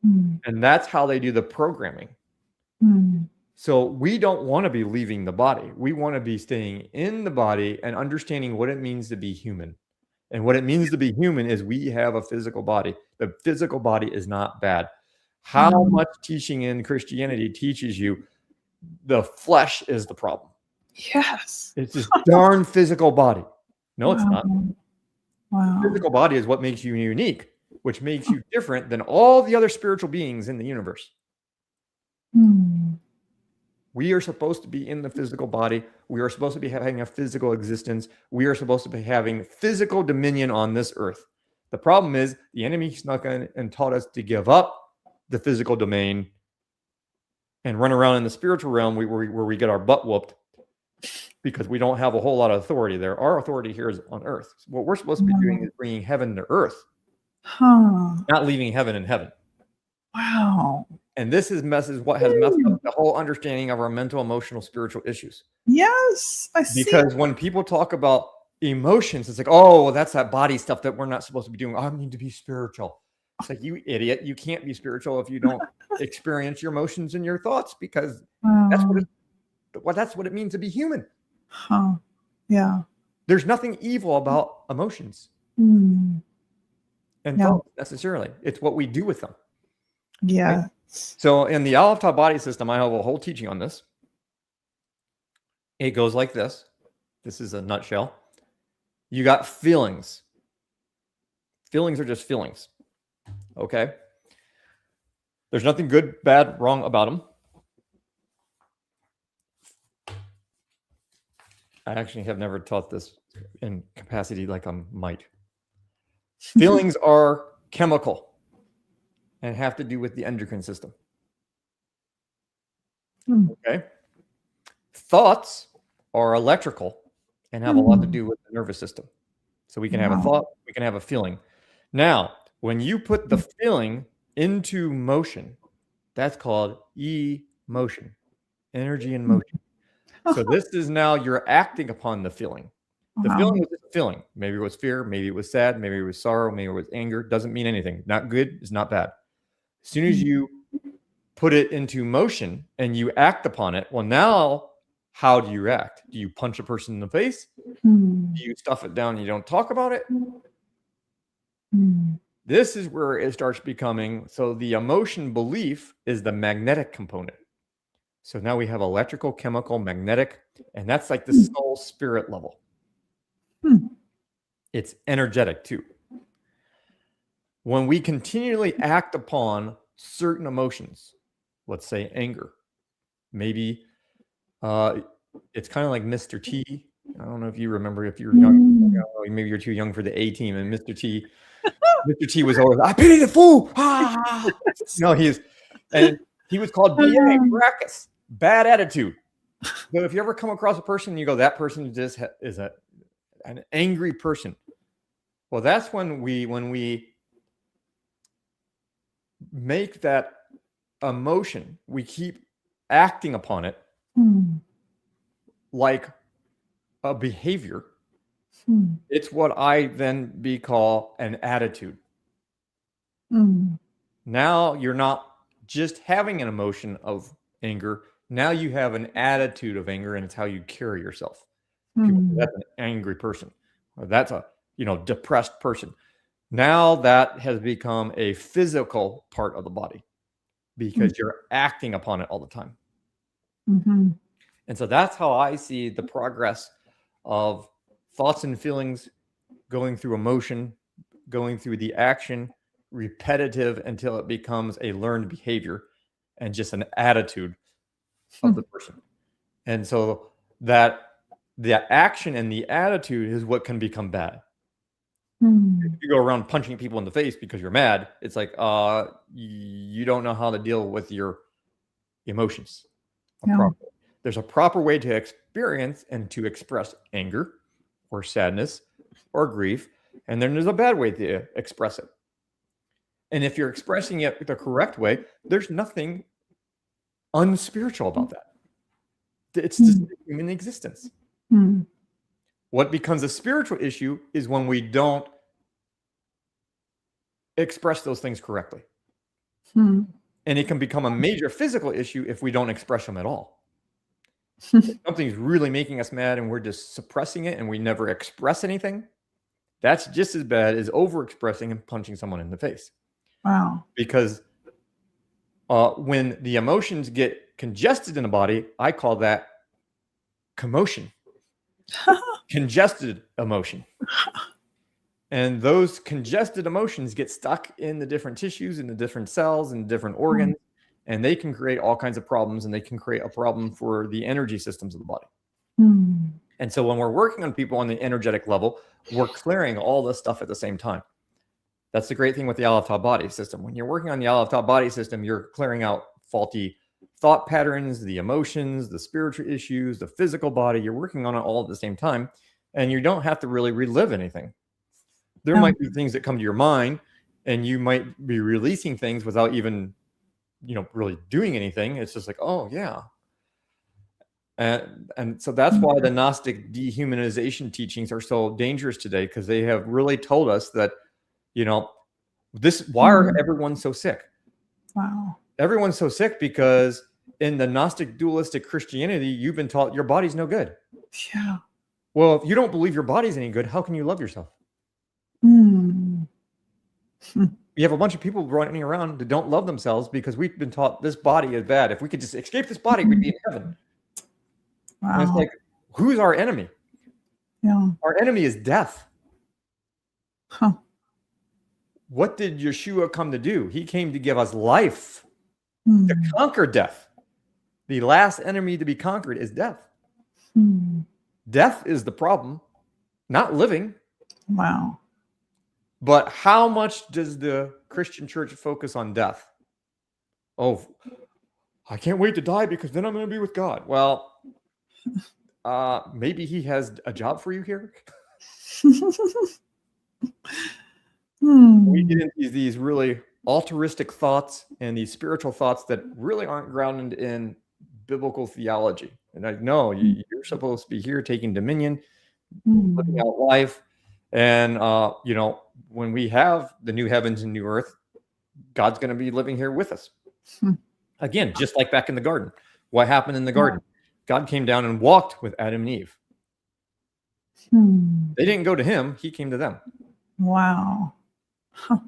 And that's how they do the programming. So we don't want to be leaving the body. We want to be staying in the body and understanding what it means to be human. And what it means to be human is we have a physical body. The physical body is not bad. How much teaching in Christianity teaches you the flesh is the problem? Yes. It's this darn physical body. No, it's not. Wow. The physical body is what makes you unique, which makes you different than all the other spiritual beings in the universe. We are supposed to be in the physical body. We are supposed to be having a physical existence. We are supposed to be having physical dominion on this earth. The problem is the enemy snuck in and taught us to give up the physical domain and run around in the spiritual realm where we get our butt whooped because we don't have a whole lot of authority there. Our authority here is on earth. What we're supposed to be doing is bringing heaven to earth, not leaving heaven in heaven. Wow. And this is what has messed up the whole understanding of our mental, emotional, spiritual issues. Yes, I see. Because when people talk about emotions, it's like, oh, that's that body stuff that we're not supposed to be doing. I need to be spiritual. It's like, you idiot. You can't be spiritual if you don't experience your emotions and your thoughts, because that's what it means to be human. Yeah. There's nothing evil about emotions and thoughts necessarily. It's what we do with them. Yeah. Right? So in the Aleph Tav Body System, I have a whole teaching on this. It goes like this. This is a nutshell. You got feelings. Feelings are just feelings. Okay? There's nothing good, bad, wrong about them. I actually have never taught this in capacity like I might. Feelings are chemical and have to do with the endocrine system. Okay. Thoughts are electrical and have a lot to do with the nervous system. So we can have a thought, we can have a feeling. Now, when you put the feeling into motion, that's called emotion, energy in motion. So this is now you're acting upon the feeling. The feeling was just a feeling. Maybe it was fear, maybe it was sad, maybe it was sorrow, maybe it was anger. Doesn't mean anything. Not good, it's not bad. As soon as you put it into motion and you act upon it, well, now how do you react? Do you punch a person in the face? Do you stuff it down and you don't talk about it? This is where it starts becoming, so the emotion belief is the magnetic component. So now we have electrical, chemical, magnetic, and that's like the soul spirit level. It's energetic too. When we continually act upon certain emotions, let's say anger, maybe it's kind of like Mr. T. I don't know if you remember, if you're young, maybe you're too young for the A team, and Mr. T was always, I pity the fool. No, he was called BA, Brackus, bad attitude. So if you ever come across a person and you go, that person just is an angry person. Well, that's when we make that emotion, we keep acting upon it like a behavior. It's what I then call an attitude. Now you're not just having an emotion of anger. Now you have an attitude of anger, and it's how you carry yourself. People say, that's an angry person, or that's a depressed person. Now that has become a physical part of the body because you're acting upon it all the time. And so that's how I see the progress of thoughts and feelings going through emotion, going through the action, repetitive until it becomes a learned behavior and just an attitude of the person. And so that the action and the attitude is what can become bad. If you go around punching people in the face because you're mad, it's like you don't know how to deal with your emotions. There's a proper way to experience and to express anger or sadness or grief, and then there's a bad way to express it. And if you're expressing it the correct way, there's nothing unspiritual about that. It's just human existence. What becomes a spiritual issue is when we don't express those things correctly. And it can become a major physical issue if we don't express them at all. If something's really making us mad and we're just suppressing it and we never express anything, that's just as bad as overexpressing and punching someone in the face. Because when the emotions get congested in the body, I call that commotion. Congested emotion. And those congested emotions get stuck in the different tissues, in the different cells, and different organs, and they can create all kinds of problems, and they can create a problem for the energy systems of the body. And so when we're working on people on the energetic level, we're clearing all this stuff at the same time. That's the great thing with the Aleph Tav Body System. When you're working on the Aleph Tav Body System, you're clearing out faulty thought patterns, the emotions, the spiritual issues, the physical body. You're working on it all at the same time, and you don't have to really relive anything. There might be things that come to your mind, and you might be releasing things without even, really doing anything. It's just like, oh yeah. And so that's why the Gnostic dehumanization teachings are so dangerous today, because they have really told us that, why are everyone so sick? Everyone's so sick because in the Gnostic dualistic Christianity, you've been taught your body's no good. Well, if you don't believe your body's any good, how can you love yourself? You have a bunch of people running around that don't love themselves because we've been taught this body is bad. If we could just escape this body, we'd be in heaven. And it's like, who's our enemy? Our enemy is death. What did Yeshua come to do? He came to give us life, to conquer death. The last enemy to be conquered is death. Death is the problem, not living. Wow. But how much does the Christian church focus on death? Oh, I can't wait to die because then I'm going to be with God. Well, maybe he has a job for you here. We get into these really altruistic thoughts and these spiritual thoughts that really aren't grounded in biblical theology. And I know you're supposed to be here taking dominion, living out life. And, you know, when we have the new heavens and new earth, God's going to be living here with us. Again, just like back in the garden. What happened in the garden? God came down and walked with Adam and Eve. They didn't go to him. He came to them. Wow. Huh.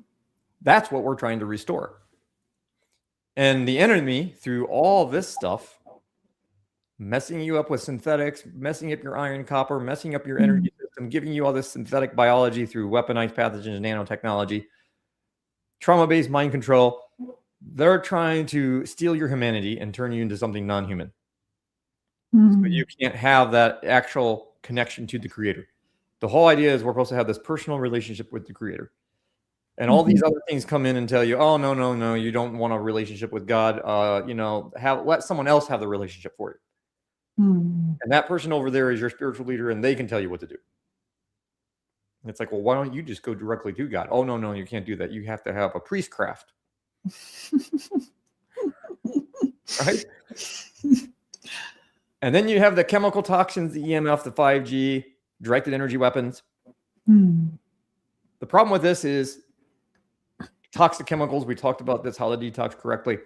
That's what we're trying to restore. And the enemy, through all this stuff, messing you up with synthetics, messing up your iron, copper, messing up your energy system, giving you all this synthetic biology through weaponized pathogens, nanotechnology, trauma-based mind control, they're trying to steal your humanity and turn you into something non-human. So you can't have that actual connection to the creator. The whole idea is we're supposed to have this personal relationship with the creator. And all these other things come in and tell you, oh, no, you don't want a relationship with God. You know, let someone else have the relationship for you. And that person over there is your spiritual leader, and they can tell you what to do. And it's like, well, why don't you just go directly to God? Oh, no, you can't do that. You have to have a priestcraft. Right? And then you have the chemical toxins, the EMF, the 5G, directed energy weapons. The problem with this is toxic chemicals. We talked about this, how to detox correctly.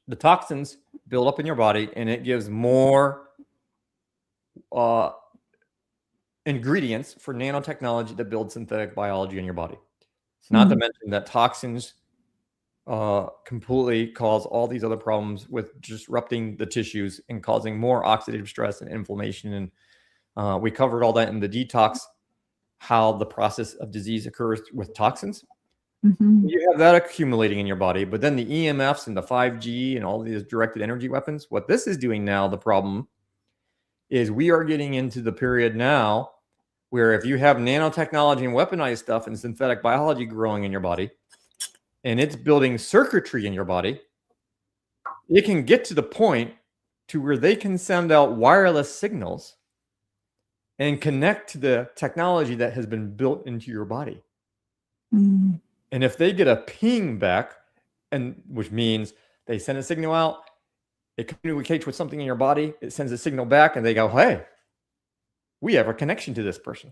The toxins build up in your body, and it gives more ingredients for nanotechnology to build synthetic biology in your body. Not to mention that toxins completely cause all these other problems with disrupting the tissues and causing more oxidative stress and inflammation. And we covered all that in the detox, how the process of disease occurs with toxins. You have that accumulating in your body, but then the EMFs and the 5G and all these directed energy weapons, what this is doing now, the problem is we are getting into the period now where if you have nanotechnology and weaponized stuff and synthetic biology growing in your body, and it's building circuitry in your body, it can get to the point to where they can send out wireless signals and connect to the technology that has been built into your body. And if they get a ping back, and which means they send a signal out, it communicates with something in your body, it sends a signal back, and they go, hey, we have a connection to this person.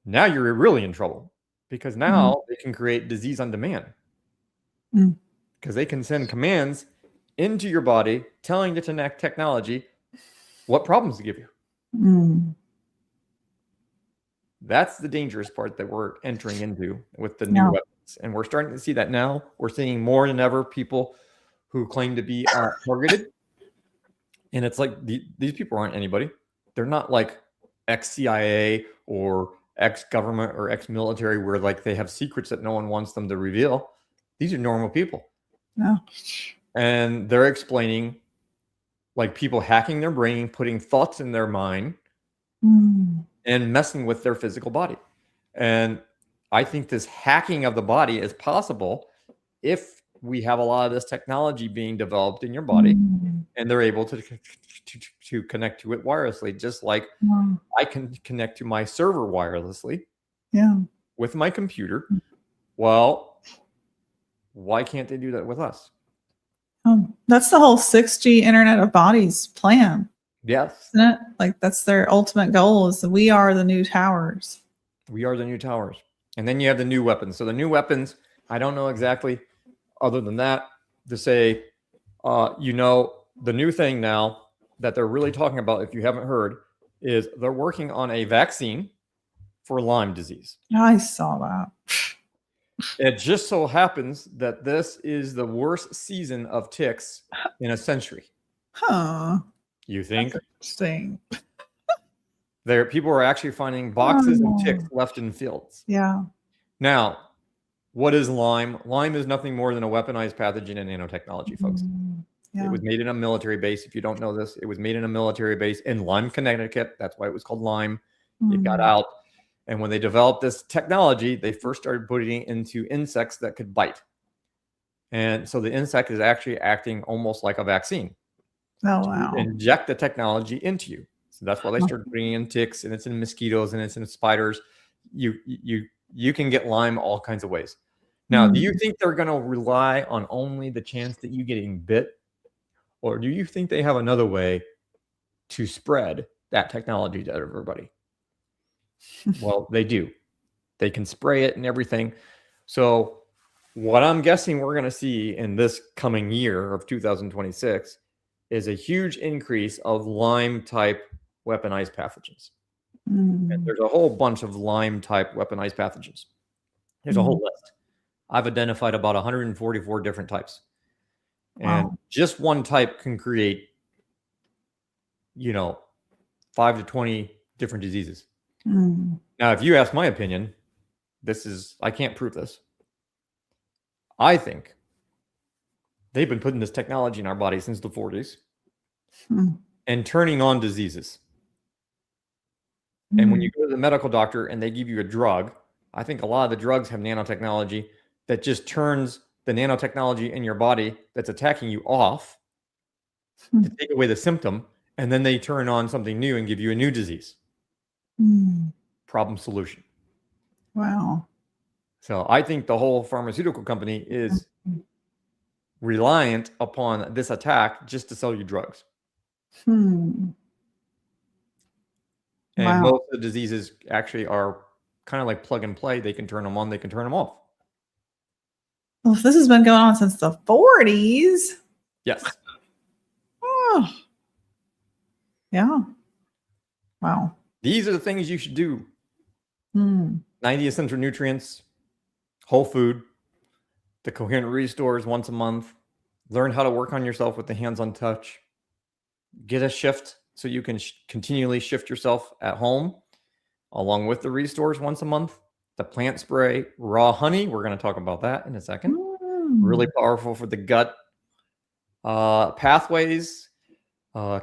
Now you're really in trouble, because now they can create disease on demand. Because they can send commands into your body telling the technology what problems to give you. That's the dangerous part that we're entering into with the new weapons. And we're starting to see that now. We're seeing more than ever people who claim to be targeted. And it's like these people aren't anybody. They're not like ex-CIA or ex-government or ex-military where like they have secrets that no one wants them to reveal. These are normal people. And they're explaining like people hacking their brain, putting thoughts in their mind, and messing with their physical body. And I think this hacking of the body is possible if we have a lot of this technology being developed in your body, and they're able to connect to it wirelessly, just like I can connect to my server wirelessly with my computer. Well, why can't they do that with us? That's the whole 6G Internet of Bodies plan. Yes. Isn't it? Like that's their ultimate goal is that we are the new towers. We are the new towers. And then you have the new weapons. So the new weapons, I don't know exactly other than that to say, you know, the new thing now that they're really talking about, if you haven't heard, is they're working on a vaccine for Lyme disease. I saw that. It just so happens that this is the worst season of ticks in a century. You think? That's interesting. People are actually finding boxes of ticks left in fields. Now, what is Lyme? Lyme is nothing more than a weaponized pathogen in nanotechnology, folks. Yeah. It was made in a military base. If you don't know this, it was made in a military base in Lyme, Connecticut. That's why it was called Lyme. It got out. And when they developed this technology, they first started putting it into insects that could bite. And so the insect is actually acting almost like a vaccine. Oh, To wow. inject the technology into you. So that's why they started putting in ticks, and it's in mosquitoes, and it's in spiders. You can get Lyme all kinds of ways. Now, do you think they're going to rely on only the chance that you getting bit? Or do you think they have another way to spread that technology to everybody? Well, they do. They can spray it and everything. So what I'm guessing we're going to see in this coming year of 2026 is a huge increase of Lyme type weaponized pathogens. And there's a whole bunch of Lyme type weaponized pathogens. There's a whole list. I've identified about 144 different types. And just one type can create, 5 to 20 different diseases. Now, if you ask my opinion, I can't prove this. I think they've been putting this technology in our body since the 40s and turning on diseases. And when you go to the medical doctor and they give you a drug, I think a lot of the drugs have nanotechnology that just turns the nanotechnology in your body that's attacking you off to take away the symptom. And then they turn on something new and give you a new disease. Problem solution. Wow. So I think the whole pharmaceutical company is reliant upon this attack just to sell you drugs. And most of the diseases actually are kind of like plug and play. They can turn them on, they can turn them off. Well, if this has been going on since the 40s. Yes. Oh. Yeah. Wow. These are the things you should do. 90 essential nutrients, whole food, the Coherent Restores once a month, learn how to work on yourself with the hands-on touch, get a shift so you can continually shift yourself at home along with the Restores once a month, the plant spray, raw honey. We're going to talk about that in a second. Really powerful for the gut. Pathways.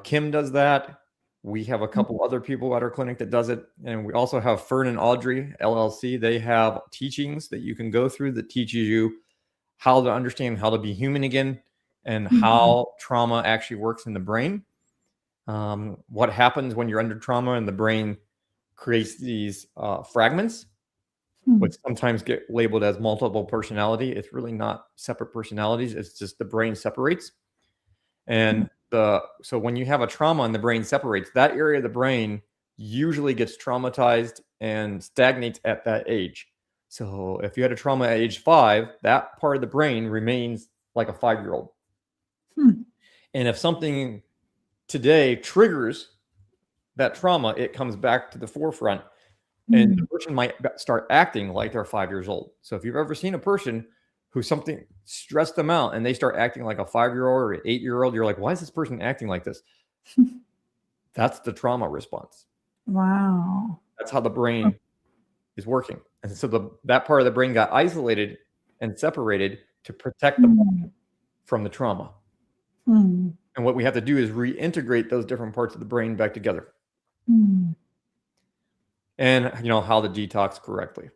Kim does that. We have a couple other people at our clinic that does it. And we also have Fern and Audrey, LLC. They have teachings that you can go through that teaches you how to understand how to be human again and how trauma actually works in the brain. What happens when you're under trauma and the brain creates these fragments, which sometimes get labeled as multiple personality. It's really not separate personalities. It's just the brain separates. And so when you have a trauma and the brain separates, that area of the brain usually gets traumatized and stagnates at that age. So if you had a trauma at age 5, that part of the brain remains like a 5-year-old. And if something today triggers that trauma, it comes back to the forefront and the person might start acting like they're 5 years old. So if you've ever seen a person who something stressed them out and they start acting like a 5-year-old or an 8-year-old, you're like, why is this person acting like this? That's the trauma response. Wow. That's how the brain is working. And so that part of the brain got isolated and separated to protect the body from the trauma. And what we have to do is reintegrate those different parts of the brain back together. And how to detox correctly.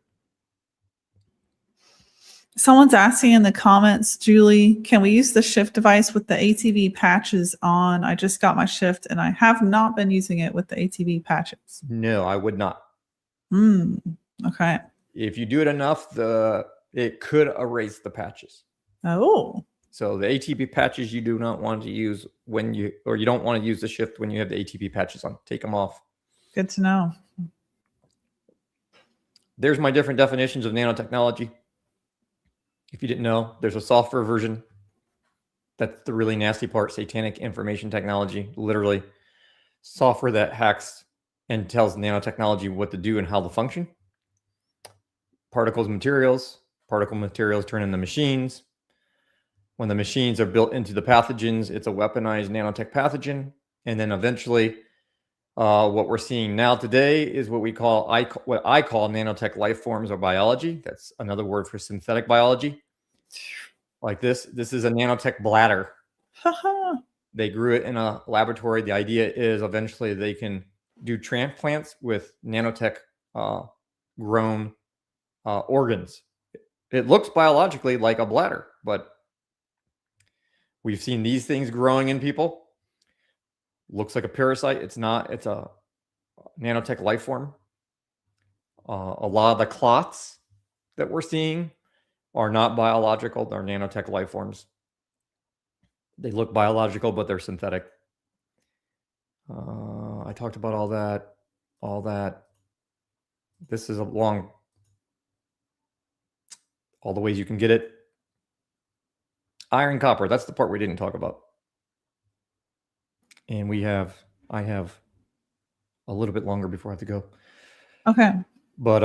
Someone's asking in the comments, Julie, can we use the shift device with the ATV patches on? I just got my shift and I have not been using it with the ATV patches. No, I would not. Okay. If you do it enough, it could erase the patches. Oh. So the ATP patches you do not want to use you don't want to use the shift when you have the ATP patches on. Take them off. Good to know. There's my different definitions of nanotechnology. If you didn't know, there's a software version. That's the really nasty part, satanic information technology, literally software that hacks and tells nanotechnology what to do and how to function. Particle materials turn into machines. When the machines are built into the pathogens, it's a weaponized nanotech pathogen. And then eventually, what we're seeing now today is what I call nanotech life forms or biology. That's another word for synthetic biology. Like this is a nanotech bladder. They grew it in a laboratory. The idea is eventually they can do transplants with nanotech grown organs. It looks biologically like a bladder, but we've seen these things growing in people. Looks like a parasite. It's not. It's a nanotech life form. A lot of the clots that we're seeing are not biological. They're nanotech life forms. They look biological, but they're synthetic. I talked about all that. This is all the ways you can get it. Iron, copper, that's the part we didn't talk about. And I have a little bit longer before I have to go. Okay. But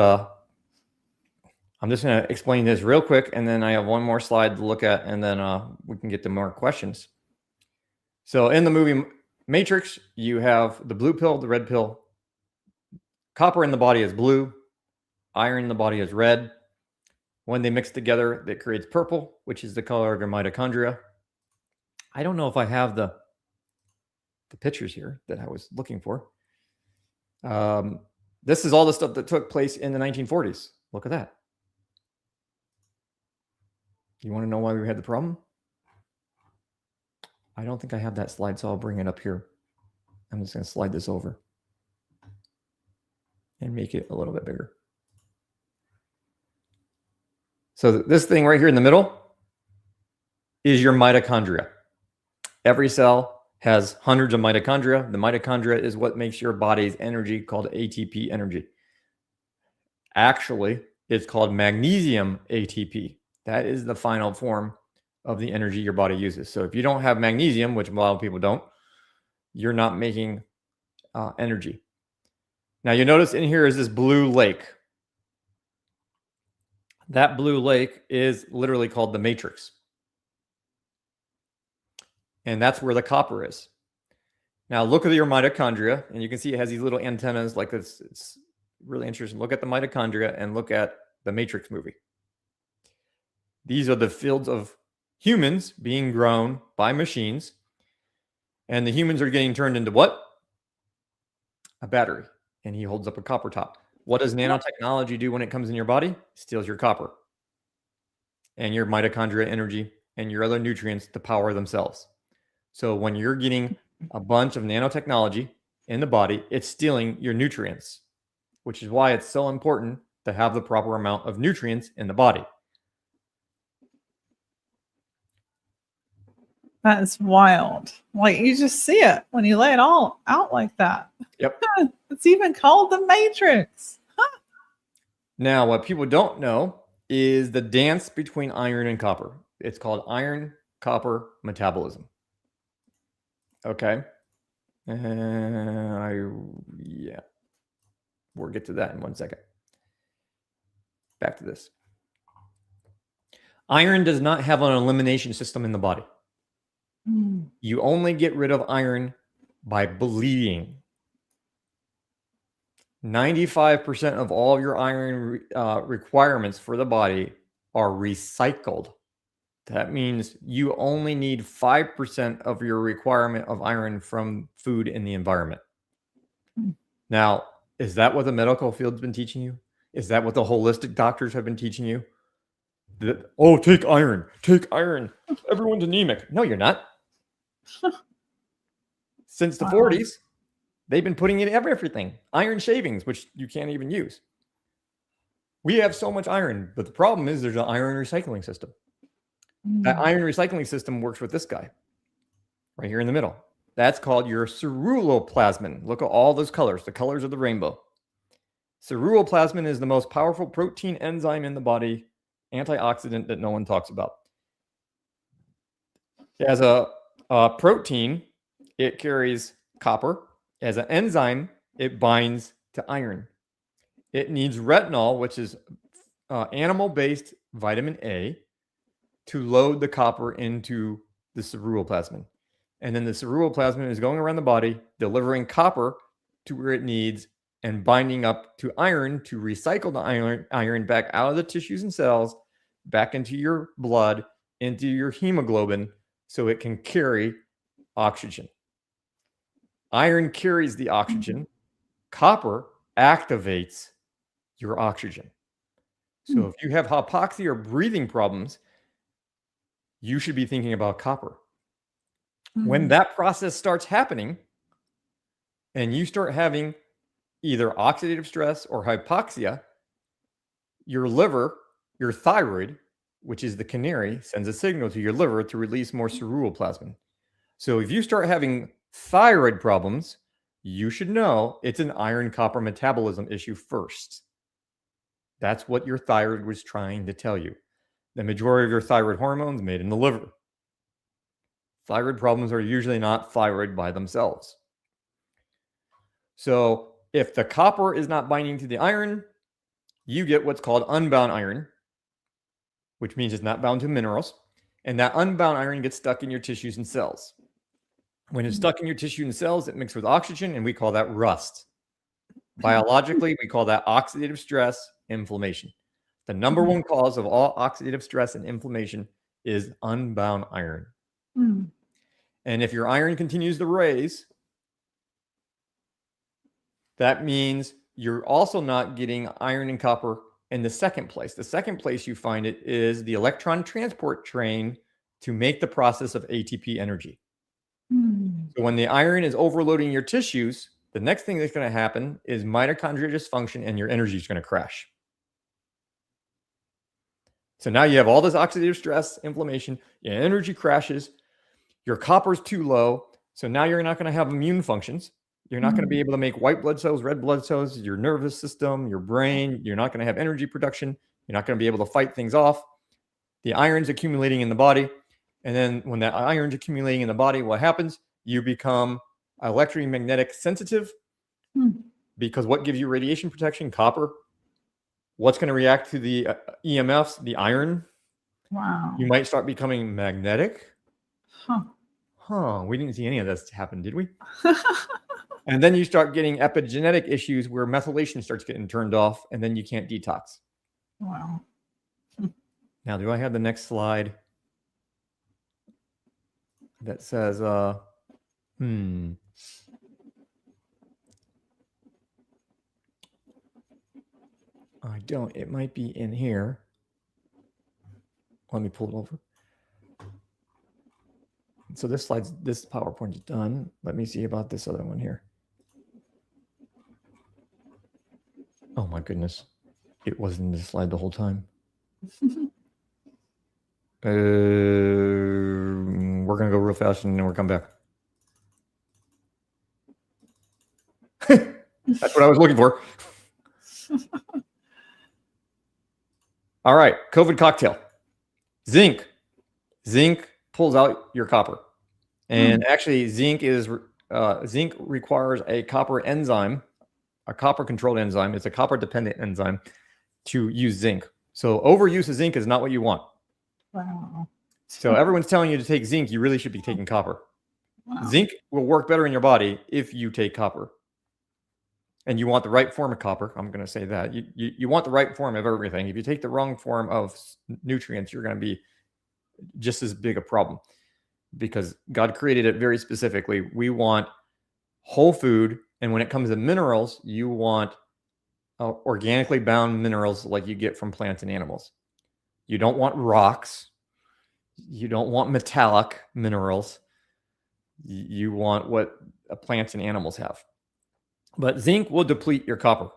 I'm just going to explain this real quick, and then I have one more slide to look at, and then we can get to more questions. So in the movie Matrix, you have the blue pill, the red pill. Copper in the body is blue. Iron in the body is red. When they mix together, it creates purple, which is the color of your mitochondria. I don't know if I have the pictures here that I was looking for. This is all the stuff that took place in the 1940s. Look at that. You want to know why we had the problem? I don't think I have that slide, so I'll bring it up here. I'm just going to slide this over and make it a little bit bigger. So this thing right here in the middle is your mitochondria. Every cell has hundreds of mitochondria. The mitochondria is what makes your body's energy called ATP energy. Actually, it's called magnesium ATP. That is the final form of the energy your body uses. So if you don't have magnesium, which a lot of people don't, you're not making energy. Now you notice in here is this blue lake. That blue lake is literally called the matrix. And that's where the copper is. Now look at your mitochondria, and you can see it has these little antennas like this. It's really interesting. Look at the mitochondria and look at the Matrix movie. These are the fields of humans being grown by machines. And the humans are getting turned into what? A battery. And he holds up a copper top. What does nanotechnology do when it comes in your body? It steals your copper and your mitochondria energy and your other nutrients to power themselves. So when you're getting a bunch of nanotechnology in the body, it's stealing your nutrients, which is why it's so important to have the proper amount of nutrients in the body. That is wild. Like you just see it when you lay it all out like that. Yep. It's even called the Matrix. Now, what people don't know is the dance between iron and copper. It's called iron-copper metabolism. Okay. Yeah. We'll get to that in 1 second. Back to this. Iron does not have an elimination system in the body. You only get rid of iron by bleeding. 95% of all of your iron requirements for the body are recycled. That means you only need 5% of your requirement of iron from food in the environment. Now, is that what the medical field's been teaching you? Is that what the holistic doctors have been teaching you? That, oh, take iron. Everyone's anemic. No, you're not. Since the 40s, they've been putting in everything. Iron shavings, which you can't even use. We have so much iron, but the problem is there's an iron recycling system. That iron recycling system works with this guy right here in the middle. That's called your ceruloplasmin. Look at all those colors, the colors of the rainbow. Ceruloplasmin is the most powerful protein enzyme in the body, antioxidant that no one talks about. As a protein, it carries copper. As an enzyme, it binds to iron. It needs retinol, which is animal-based vitamin A, to load the copper into the ceruloplasmin. And then the ceruloplasmin is going around the body, delivering copper to where it needs and binding up to iron to recycle the iron back out of the tissues and cells, back into your blood, into your hemoglobin, so it can carry oxygen. Iron carries the oxygen. Copper activates your oxygen. So if you have hypoxia or breathing problems, you should be thinking about copper. When that process starts happening and you start having either oxidative stress or hypoxia, your liver, your thyroid, which is the canary, sends a signal to your liver to release more ceruloplasmin. So if you start having thyroid problems, you should know it's an iron copper metabolism issue first. That's what your thyroid was trying to tell you. The majority of your thyroid hormones made in the liver. Thyroid problems are usually not thyroid by themselves. So if the copper is not binding to the iron, you get what's called unbound iron, which means it's not bound to minerals. And that unbound iron gets stuck in your tissues and cells. When it's stuck in your tissue and cells, it mixes with oxygen, and we call that rust. Biologically, we call that oxidative stress, inflammation. The number one cause of all oxidative stress and inflammation is unbound iron. And if your iron continues to raise, that means you're also not getting iron and copper in the second place. The second place you find it is the electron transport train to make the process of ATP energy. So when the iron is overloading your tissues, the next thing that's going to happen is mitochondrial dysfunction and your energy is going to crash. So now you have all this oxidative stress, inflammation, your energy crashes, your copper's too low. So now you're not going to have immune functions. You're not going to be able to make white blood cells, red blood cells, your nervous system, your brain. You're not going to have energy production. You're not going to be able to fight things off. The iron's accumulating in the body. And then when that iron's accumulating in the body, what happens? You become electromagnetic sensitive because what gives you radiation protection? Copper. What's going to react to the EMFs? The iron. Wow. You might start becoming magnetic. We didn't see any of this happen, did we? And then you start getting epigenetic issues where methylation starts getting turned off, and then you can't detox. Wow. Now, do I have the next slide that says, I don't. It might be in here. Let me pull it over. So this PowerPoint is done. Let me see about this other one here. Oh my goodness. It wasn't in this slide the whole time. We're going to go real fast and then we'll come back. That's what I was looking for. All right. COVID cocktail. Zinc. Zinc pulls out your copper. And actually, zinc requires a copper enzyme, a copper controlled enzyme. It's a copper dependent enzyme to use zinc. So overuse of zinc is not what you want. Wow. So everyone's telling you to take zinc. You really should be taking copper. Wow. Zinc will work better in your body if you take copper. And you want the right form of copper. I'm going to say that. You want the right form of everything. If you take the wrong form of nutrients, you're going to be just as big a problem. Because God created it very specifically. We want whole food. And when it comes to minerals, you want organically bound minerals like you get from plants and animals. You don't want rocks. You don't want metallic minerals. You want what plants and animals have. But zinc will deplete your copper.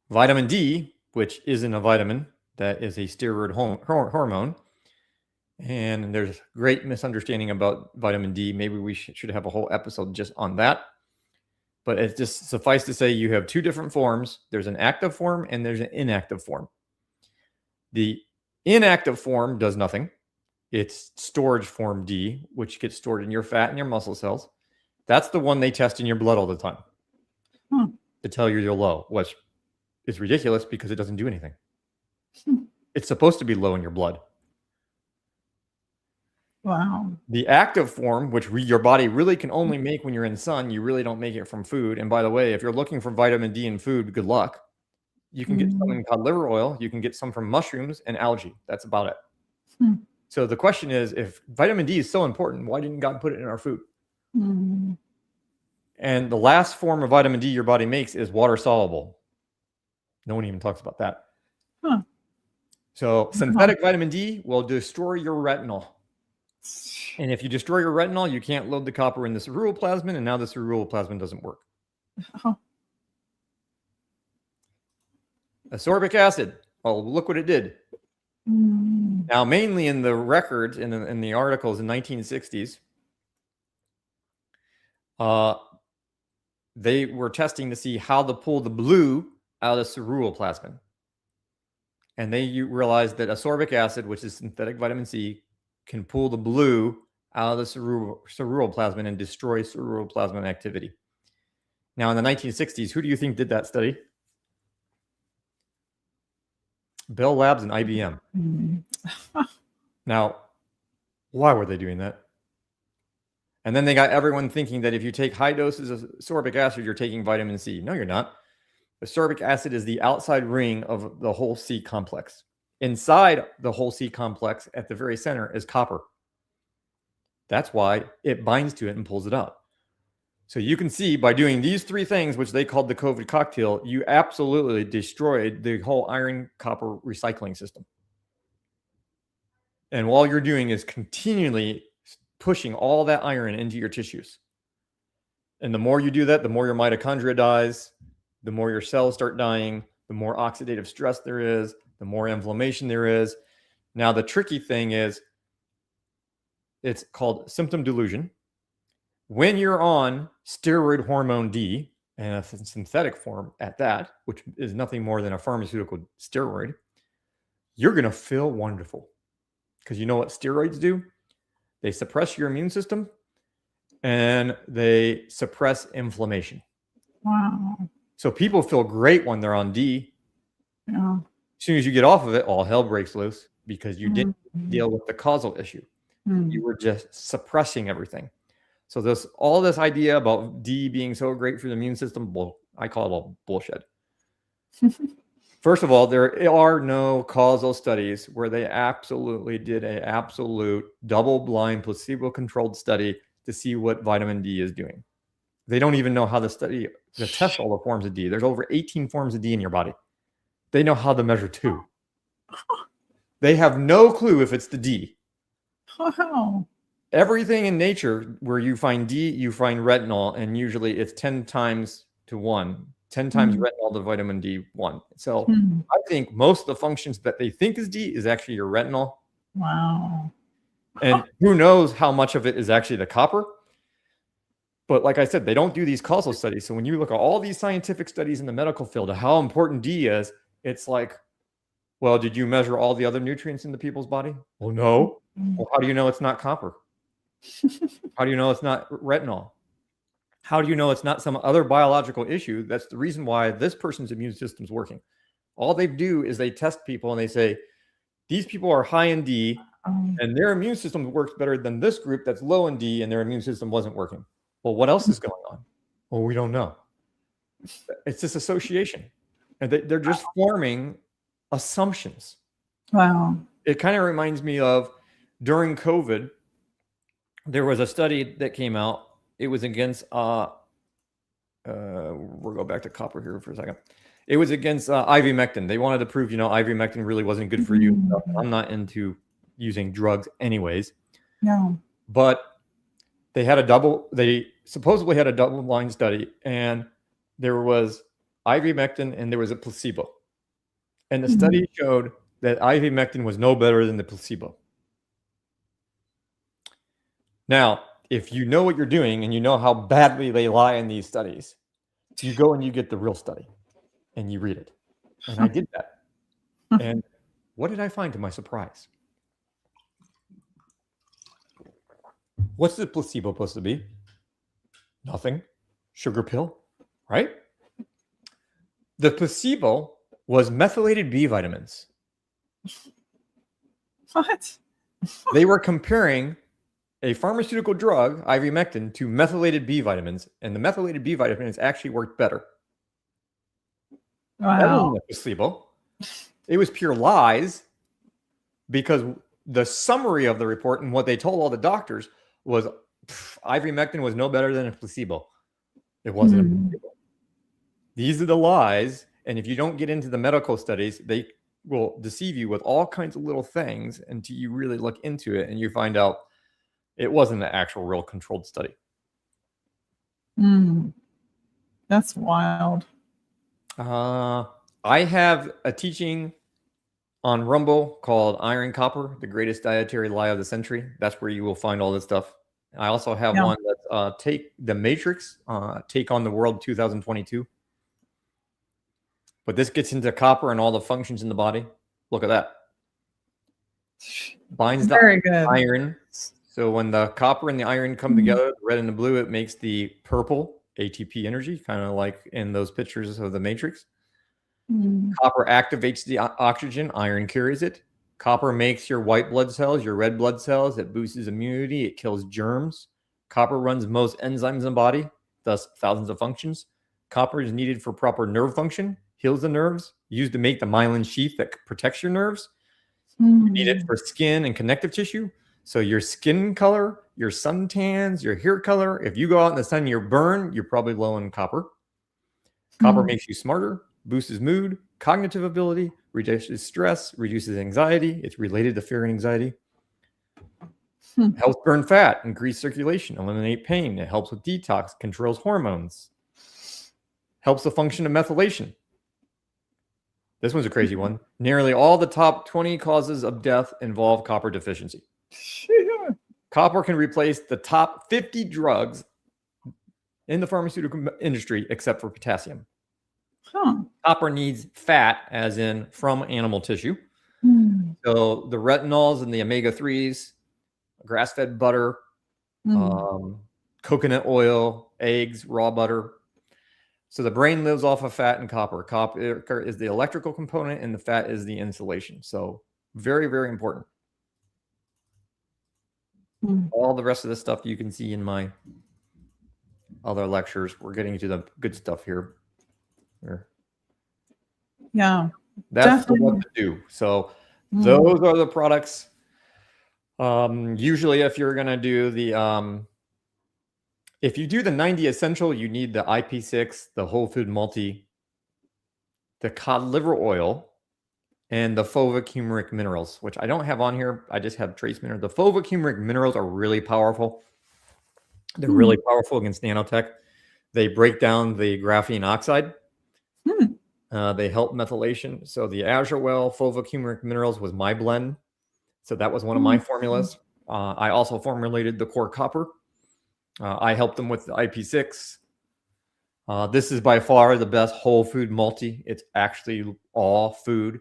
Vitamin D, which isn't a vitamin, that is a steroid hormone. And there's great misunderstanding about vitamin D. Maybe we should have a whole episode just on that. But it's just suffice to say you have two different forms. There's an active form and there's an inactive form. The inactive form does nothing. It's storage form D, which gets stored in your fat and your muscle cells. That's the one they test in your blood all the time to tell you you're low, which is ridiculous because it doesn't do anything. It's supposed to be low in your blood. Wow. The active form, which your body really can only make when you're in the sun, you really don't make it from food. And by the way, if you're looking for vitamin D in food, good luck. You can get some in cod liver oil. You can get some from mushrooms and algae. That's about it. Hmm. So the question is, if vitamin D is so important, why didn't God put it in our food? Mm. And the last form of vitamin D your body makes is water soluble. No one even talks about that. Huh. So synthetic vitamin D will destroy your retinol. And if you destroy your retinol, you can't load the copper in the ceruloplasmin, and now the ceruloplasmin doesn't work. Oh. Ascorbic acid. Well, look what it did. Mm. Now, mainly in the records, in the articles in 1960s, they were testing to see how to pull the blue out of ceruloplasmin. And they realized that ascorbic acid, which is synthetic vitamin C, can pull the blue out of the ceruloplasmin and destroy ceruloplasmin activity. Now, in the 1960s, who do you think did that study? Bell Labs and IBM. Mm. Now, why were they doing that? And then they got everyone thinking that if you take high doses of ascorbic acid, you're taking vitamin C. No, you're not. Ascorbic acid is the outside ring of the whole C complex. Inside the whole C complex, at the very center, is copper. That's why it binds to it and pulls it out. So you can see by doing these three things, which they called the COVID cocktail, you absolutely destroyed the whole iron copper recycling system. And all you're doing is continually pushing all that iron into your tissues. And the more you do that, the more your mitochondria dies, the more your cells start dying, the more oxidative stress there is, the more inflammation there is. Now, the tricky thing is it's called symptom delusion. When you're on steroid hormone D, and a synthetic form at that, which is nothing more than a pharmaceutical steroid, you're going to feel wonderful. Because you know what steroids do? They suppress your immune system and they suppress inflammation. Wow. So people feel great when they're on D. Yeah. As soon as you get off of it, all hell breaks loose because you didn't deal with the causal issue. You were just suppressing everything. So all this idea about D being so great for the immune system, well, I call it all bullshit. First of all, there are no causal studies where they absolutely did an absolute double-blind, placebo-controlled study to see what vitamin D is doing. They don't even know how to test all the forms of D. There's over 18 forms of D in your body. They know how to measure 2. They have no clue if it's the D. Wow. Everything in nature where you find D, you find retinol, and usually it's 10 times to 1. 10 times retinol to vitamin D1. So I think most of the functions that they think is D is actually your retinol. Wow. And who knows how much of it is actually the copper. But like I said, they don't do these causal studies. So when you look at all these scientific studies in the medical field of how important D is, it's like, well, did you measure all the other nutrients in the people's body? Well, no. Well, how do you know it's not copper? How do you know it's not retinol? How do you know it's not some other biological issue? That's the reason why this person's immune system is working. All they do is they test people and they say, these people are high in D and their immune system works better than this group that's low in D and their immune system wasn't working. Well, what else is going on? Well, we don't know. It's this association. And they're just forming assumptions. Wow. It kind of reminds me of during COVID, there was a study that came out. It was against, we'll go back to copper here for a second. It was against ivermectin. They wanted to prove, ivermectin really wasn't good for you. I'm not into using drugs anyways. No. But they supposedly had a double-blind study, and there was ivermectin and there was a placebo. And the study showed that ivermectin was no better than the placebo. Now, if you know what you're doing and you know how badly they lie in these studies, you go and you get the real study and you read it. And I did that. And what did I find to my surprise? What's the placebo supposed to be? Nothing. Sugar pill, right? The placebo was methylated B vitamins. What? They were comparing a pharmaceutical drug, ivermectin, to methylated B vitamins, and the methylated B vitamins actually worked better. Wow. That wasn't a placebo. It was pure lies because the summary of the report and what they told all the doctors was ivermectin was no better than a placebo. It wasn't a placebo. These are the lies. And if you don't get into the medical studies, they will deceive you with all kinds of little things until you really look into it and you find out it wasn't an actual real controlled study. That's wild. I have a teaching on Rumble called Iron Copper, the greatest dietary lie of the century. That's where you will find all this stuff. I also have one that's Take the Matrix, Take on the World 2022. But this gets into copper and all the functions in the body. Look at that. Binds the iron. So when the copper and the iron come together, the red and the blue, it makes the purple ATP energy, kind of like in those pictures of the Matrix. Copper activates the oxygen, iron carries it. Copper makes your white blood cells, your red blood cells. It boosts immunity. It kills germs. Copper runs most enzymes in the body, thus thousands of functions. Copper is needed for proper nerve function, heals the nerves, used to make the myelin sheath that protects your nerves. You need it for skin and connective tissue. So your skin color, your suntans, your hair color, if you go out in the sun, you're burned, you're probably low in copper. Copper makes you smarter, boosts mood, cognitive ability, reduces stress, reduces anxiety. It's related to fear and anxiety. Helps burn fat, increase circulation, eliminate pain. It helps with detox, controls hormones. Helps the function of methylation. This one's a crazy one. Nearly all the top 20 causes of death involve copper deficiency. Copper can replace the top 50 drugs in the pharmaceutical industry except for potassium. Copper needs fat, as in from animal tissue. So the retinols and the omega-3s, grass-fed butter, coconut oil, eggs, raw butter. So the brain lives off of fat and copper. Copper is the electrical component and the fat is the insulation. So very, very important. All the rest of the stuff you can see in my other lectures. We're getting to the good stuff here. Yeah. That's what to do. So those are the products. Usually if you're going to do the, if you do the 90 essential, you need the IP6, the whole food multi, the cod liver oil, and the fovacumeric minerals, which I don't have on here. I just have trace minerals. The fovacumeric minerals are really powerful. They're really powerful against nanotech. They break down the graphene oxide. They help methylation. So the Azure Well fovacumeric minerals was my blend. So that was one of my formulas. I also formulated the core copper. I helped them with the IP6. This is by far the best whole food multi. It's actually all food.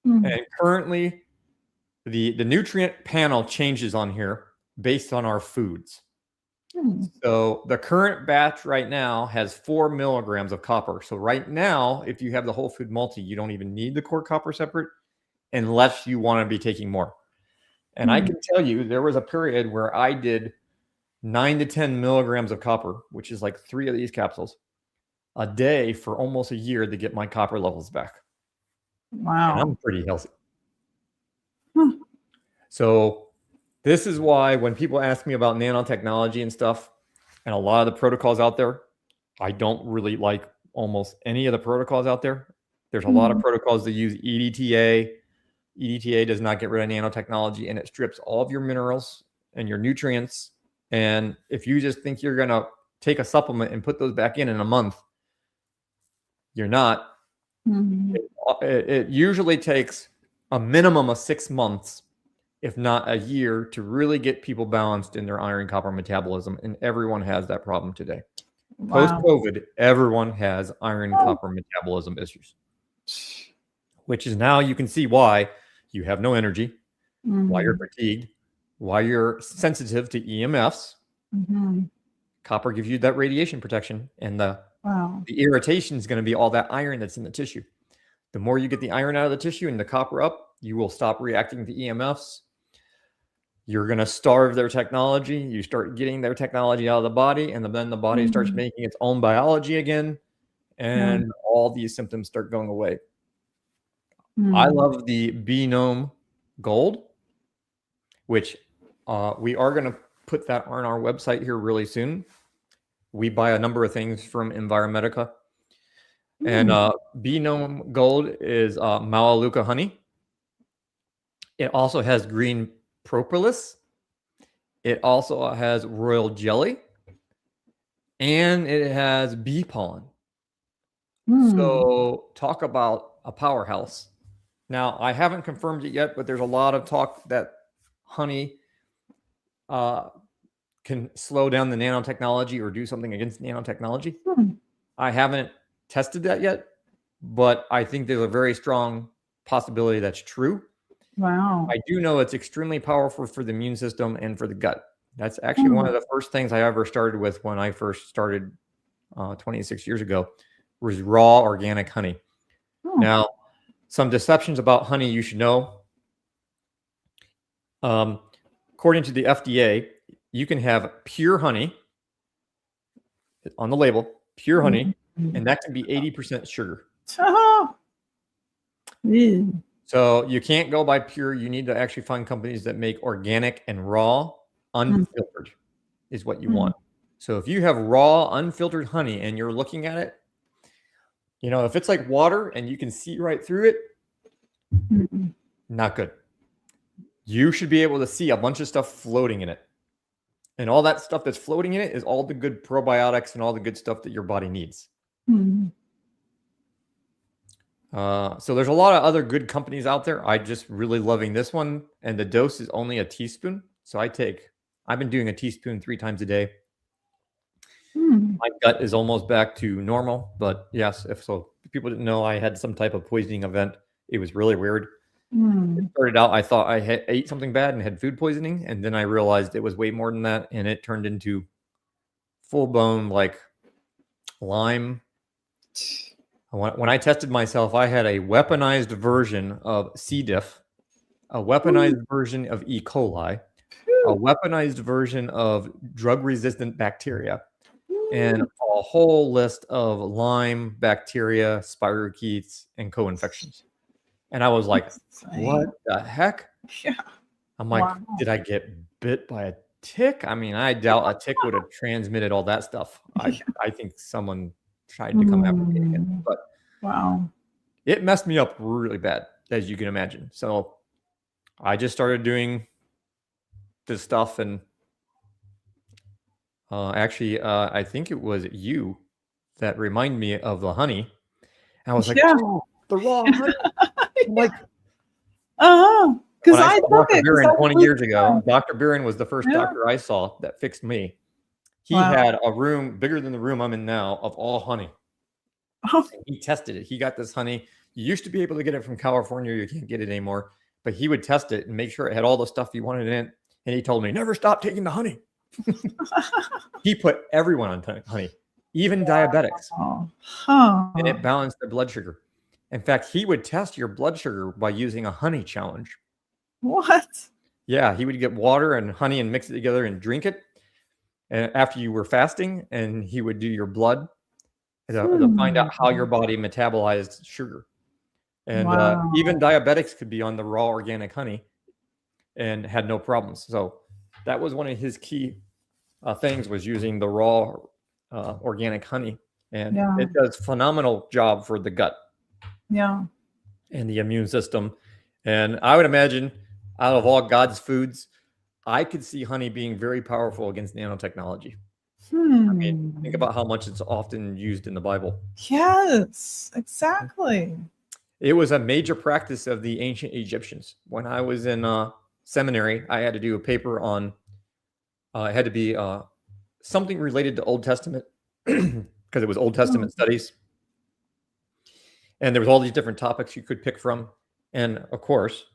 And currently, the nutrient panel changes on here based on our foods. So the current batch right now has 4 milligrams of copper. So right now, if you have the whole food multi, you don't even need the core copper separate unless you want to be taking more. And I can tell you, there was a period where I did 9 to 10 milligrams of copper, which is like 3 of these capsules a day for almost a year to get my copper levels back. Wow. And I'm pretty healthy. So this is why when people ask me about nanotechnology and stuff, and a lot of the protocols out there, I don't really like almost any of the protocols out there. There's a lot of protocols that use EDTA. EDTA does not get rid of nanotechnology, and it strips all of your minerals and your nutrients. And if you just think you're going to take a supplement and put those back in a month, you're not. It usually takes a minimum of 6 months, if not a year, to really get people balanced in their iron copper metabolism. And everyone has that problem today. Post-COVID, everyone has iron copper metabolism issues, which is now you can see why you have no energy, why you're fatigued, why you're sensitive to EMFs. Copper gives you that radiation protection, and the irritation is going to be all that iron that's in the tissue. The more you get the iron out of the tissue and the copper up, you will stop reacting to EMFs. You're going to starve their technology. You start getting their technology out of the body, and then the body starts making its own biology again, and all these symptoms start going away. I love the Genome Gold. which we are going to put that on our website here really soon. We buy a number of things from Enviromedica. And Benome Gold is Melaleuca honey. It also has green propolis. It also has royal jelly. And it has bee pollen. So talk about a powerhouse. Now, I haven't confirmed it yet, but there's a lot of talk that honey can slow down the nanotechnology or do something against nanotechnology. I haven't tested that yet, but I think there's a very strong possibility that's true. Wow. I do know it's extremely powerful for the immune system and for the gut. That's actually one of the first things I ever started with when I first started 26 years ago, was raw organic honey. Now, some deceptions about honey you should know. According to the FDA, you can have pure honey on the label, pure honey, and that can be 80% sugar. So you can't go by pure. You need to actually find companies that make organic and raw, unfiltered is what you want. So if you have raw, unfiltered honey and you're looking at it, you know, if it's like water and you can see right through it, not good. You should be able to see a bunch of stuff floating in it. And all that stuff that's floating in it is all the good probiotics and all the good stuff that your body needs. So there's a lot of other good companies out there. I just really loving this one. And the dose is only a teaspoon. So I've been doing a teaspoon 3 times a day. My gut is almost back to normal. But yes, if people didn't know, I had some type of poisoning event. It was really weird. It started out, I thought I ate something bad and had food poisoning. And then I realized it was way more than that. And it turned into full-blown like Lyme. When I tested myself, I had a weaponized version of C. diff, a weaponized version of E. coli, a weaponized version of drug-resistant bacteria, and a whole list of Lyme bacteria, spirochetes, and co-infections. And I was like, what the heck? Yeah. I'm like, did I get bit by a tick? I mean, I doubt a tick would have transmitted all that stuff. I think someone tried to come after me again. But it messed me up really bad, as you can imagine. So I just started doing this stuff. And actually, I think it was you that reminded me of the honey. And I was like, oh, the raw honey. I'm like, because I saw Dr. Buren 20 years ago. Dr. Buren was the first doctor I saw that fixed me. He had a room bigger than the room I'm in now of all honey. He tested it. He got this honey. You used to be able to get it from California. You can't get it anymore. But he would test it and make sure it had all the stuff he wanted in it. And he told me, never stop taking the honey. He put everyone on honey, even diabetics. And it balanced their blood sugar. In fact, he would test your blood sugar by using a honey challenge. What? Yeah, he would get water and honey and mix it together and drink it. And after you were fasting, and he would do your blood to find out how your body metabolized sugar. And even diabetics could be on the raw organic honey and had no problems. So that was one of his key things, was using the raw organic honey. And it does phenomenal job for the gut. And the immune system. And I would imagine out of all God's foods, I could see honey being very powerful against nanotechnology. I mean, think about how much it's often used in the Bible. Yes, exactly. It was a major practice of the ancient Egyptians. When I was in seminary, I had to do a paper on, it had to be something related to Old Testament, because it was Old Testament studies. And there was all these different topics you could pick from. And of course,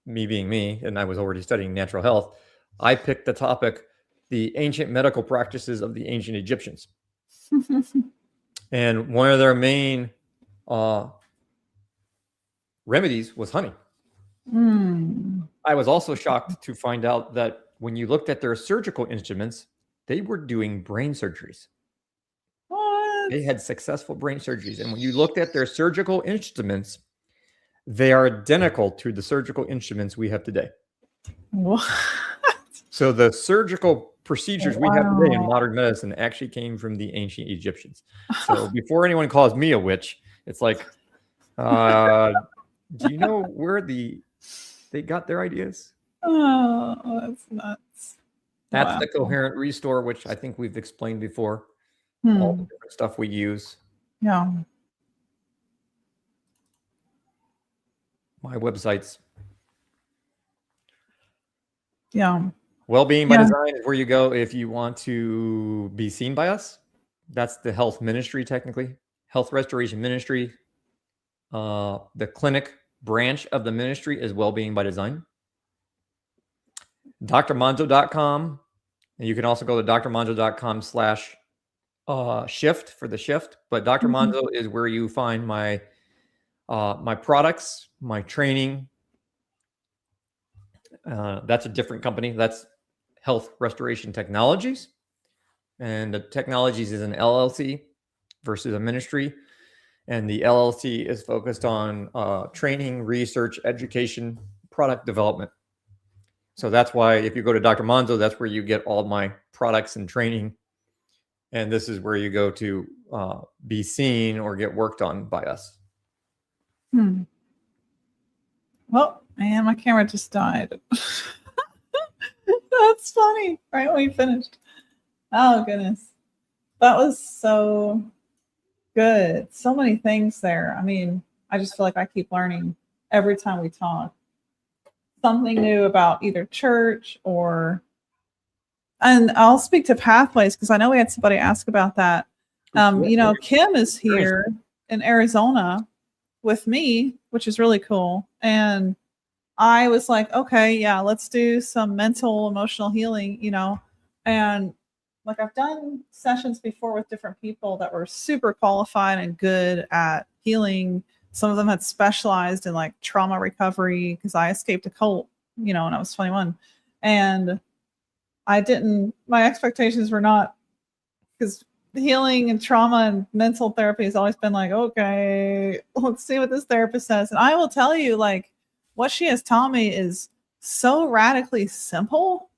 me being me, and I was already studying natural health, I picked the topic, the ancient medical practices of the ancient Egyptians. And one of their main remedies was honey. I was also shocked to find out that when you looked at their surgical instruments, they were doing brain surgeries. They had successful brain surgeries. And when you looked at their surgical instruments, they are identical to the surgical instruments we have today. What? So the surgical procedures we have today in Wow. modern medicine actually came from the ancient Egyptians. So before anyone calls me a witch, it's like, do you know where they got their ideas? Oh, that's nuts. That's Wow. the Coherent Restore, which I think we've explained before. All the Hmm. different stuff we use. Yeah. My websites. Yeah. Well-being by Yeah. design is where you go if you want to be seen by us. That's the health ministry, technically. Health restoration ministry. The clinic branch of the ministry is well-being by design. drmonzo.com. And you can also go to drmonzo.com/shift for the shift. But Dr. Mhm. Monzo is where you find my my products, my training. That's a different company. That's Health Restoration Technologies. And the Technologies is an LLC versus a ministry. And the LLC is focused on training, research, education, product development. So that's why if you go to Dr. Monzo, that's where you get all my products and training. And this is where you go to be seen or get worked on by us. Hmm. Well, man, my camera just died. That's funny. Right when we finished. Oh, goodness. That was so good. So many things there. I mean, I just feel like I keep learning every time we talk. Something new about either church or, and I'll speak to pathways because I know we had somebody ask about that. Kim is here in Arizona with me, which is really cool. And I was like, okay, yeah, let's do some mental, emotional healing, and like I've done sessions before with different people that were super qualified and good at healing. Some of them had specialized in like trauma recovery because I escaped a cult, when I was 21. And my expectations were not, because healing and trauma and mental therapy has always been like, okay, let's see what this therapist says. And I will tell you, like, what she has taught me is so radically simple.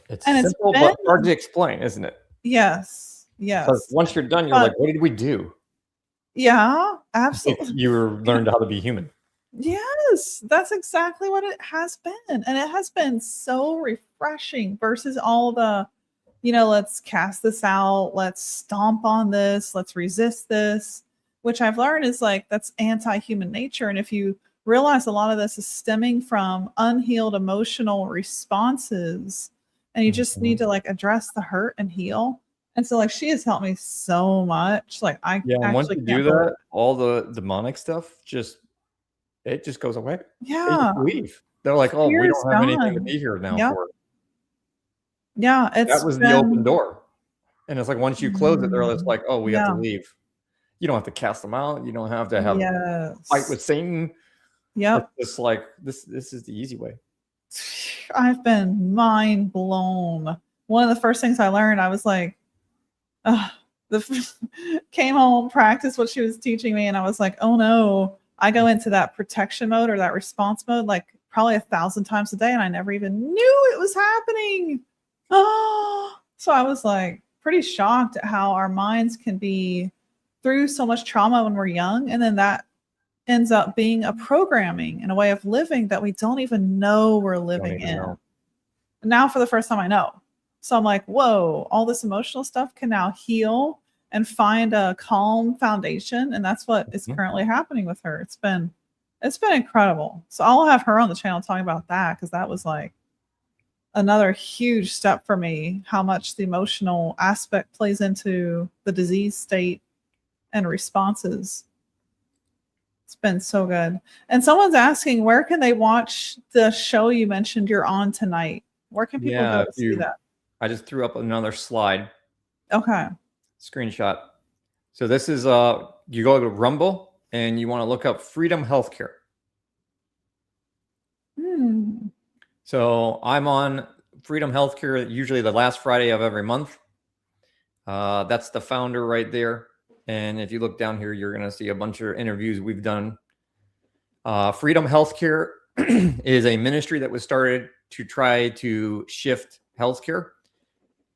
It's And simple but hard to explain, isn't it? Yes. Because once you're done, you're like, what did we do? Yeah, absolutely. You learned how to be human. Yes, that's exactly what it has been. And it has been so refreshing versus all the, let's cast this out, let's stomp on this, let's resist this, which I've learned is like that's anti-human nature. And if you realize a lot of this is stemming from unhealed emotional responses, and you just need to like address the hurt and heal. And so like she has helped me so much. Like I and once actually you do that, all the demonic stuff just goes away. Yeah. They just leave. They're like, oh, we don't have anything to be here now for. Yeah, that was the open door. And it's like once you close it, they're just like, oh, we have to leave. You don't have to cast them out. You don't have to have a fight with Satan. Yep. It's just like this is the easy way. I've been mind blown. One of the first things I learned, I was like, came home, practiced what she was teaching me, and I was like, oh no. I go into that protection mode or that response mode like probably 1,000 times a day, and I never even knew it was happening. Oh, so I was like pretty shocked at how our minds can be through so much trauma when we're young, and then that ends up being a programming and a way of living that we don't even know we're living in. Now for the first time I know. So I'm like, whoa, all this emotional stuff can now heal and find a calm foundation. And that's what is currently happening with her. It's been incredible. So I'll have her on the channel talking about that, because that was like another huge step for me, how much the emotional aspect plays into the disease state and responses. It's been so good. And someone's asking, where can they watch the show you mentioned you're on tonight? Where can people go to see that? I just threw up another slide. Okay. Screenshot. So this is you go to Rumble and you want to look up Freedom Healthcare. So I'm on Freedom Healthcare usually the last Friday of every month. That's the founder right there. And if you look down here, you're going to see a bunch of interviews we've done. Freedom Healthcare is a ministry that was started to try to shift healthcare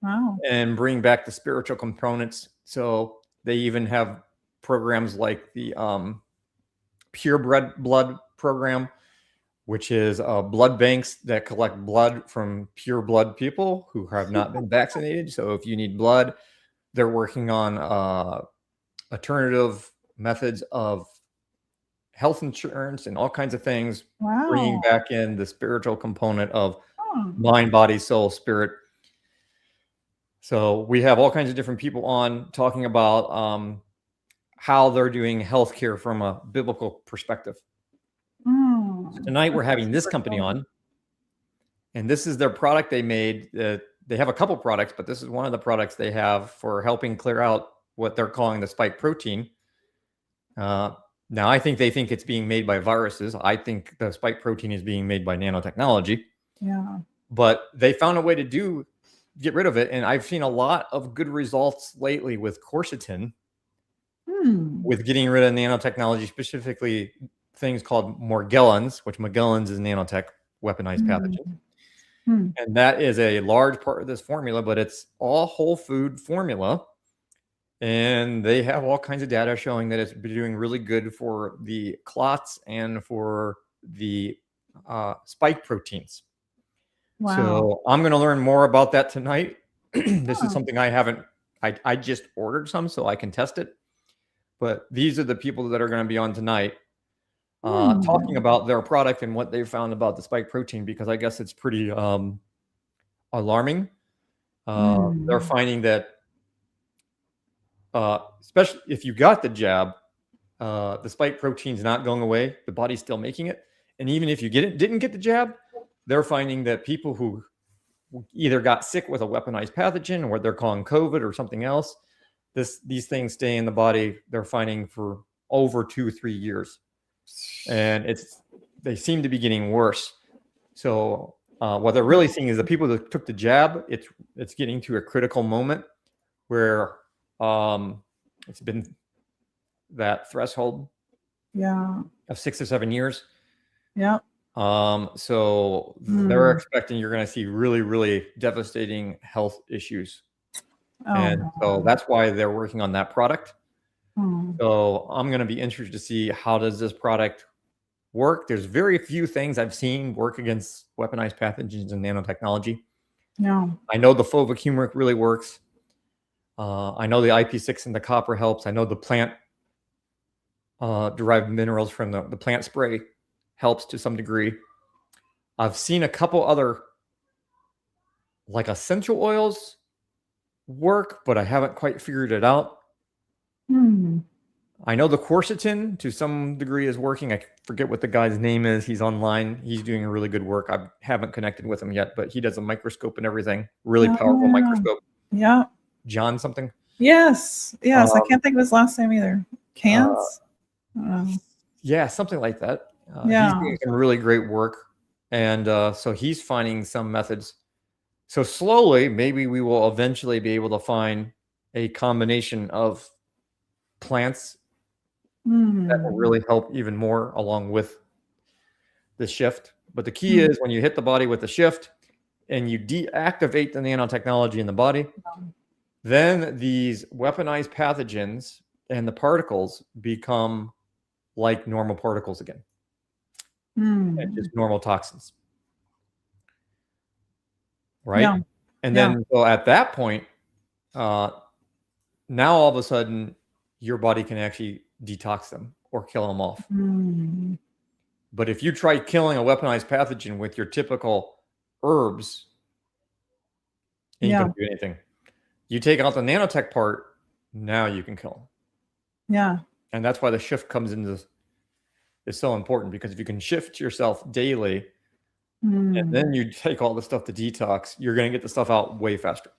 Wow. and bring back the spiritual components. So they even have programs like the pure blood program, which is blood banks that collect blood from pure blood people who have not been vaccinated. So if you need blood, they're working on alternative methods of health insurance and all kinds of things, bringing Wow. back in the spiritual component of Oh, mind, body, soul, spirit. So we have all kinds of different people on talking about how they're doing healthcare from a biblical perspective. So tonight we're having this company on, and this is their product they made. They have a couple products, but this is one of the products they have for helping clear out what they're calling the spike protein. Now, I think they think it's being made by viruses. I think the spike protein is being made by nanotechnology. Yeah. But they found a way to get rid of it. And I've seen a lot of good results lately with quercetin, with getting rid of nanotechnology, specifically things called Morgellons, which Morgellons is nanotech, weaponized pathogen. And that is a large part of this formula, but it's all whole food formula. And they have all kinds of data showing that it's been doing really good for the clots and for the spike proteins. Wow. So I'm going to learn more about that tonight. This is something I just ordered some so I can test it. But these are the people that are going to be on tonight talking about their product and what they found about the spike protein, because I guess it's pretty alarming. They're finding that especially if you got the jab, the spike protein's not going away. The body's still making it. And even if you didn't get the jab, they're finding that people who either got sick with a weaponized pathogen or what they're calling COVID or something else, these things stay in the body, they're finding for over 2-3 years. And they seem to be getting worse. So what they're really seeing is the people that took the jab, it's getting to a critical moment where it's been that threshold of 6 or 7 years. Yep. So they're expecting you're going to see really, really devastating health issues. And so that's why they're working on that product. So I'm going to be interested to see how does this product work. There's very few things I've seen work against weaponized pathogens and nanotechnology. Yeah. I know the fovacumeric really works. I know the IP6 and the copper helps. I know the plant derived minerals from the plant spray helps to some degree. I've seen a couple other like essential oils work, but I haven't quite figured it out. I know the quercetin to some degree is working. I forget what the guy's name is. He's online. He's doing really good work. I haven't connected with him yet, but he does a microscope and everything. Really powerful microscope. Yeah. John something. Yes. I can't think of his last name either. Cans? Yeah, something like that. He's doing some really great work. And so he's finding some methods. So slowly, maybe we will eventually be able to find a combination of plants that will really help even more along with the shift. But the key is when you hit the body with the shift and you deactivate the nanotechnology in the body, then these weaponized pathogens and the particles become like normal particles again. And just normal toxins. Right? Yeah. And then so at that point, now all of a sudden, your body can actually detox them or kill them off. But if you try killing a weaponized pathogen with your typical herbs, you can't do anything. You take out the nanotech part, now you can kill them. Yeah. And that's why the shift comes into this. Is so important, because if you can shift yourself daily and then you take all the stuff to detox, you're going to get the stuff out way faster.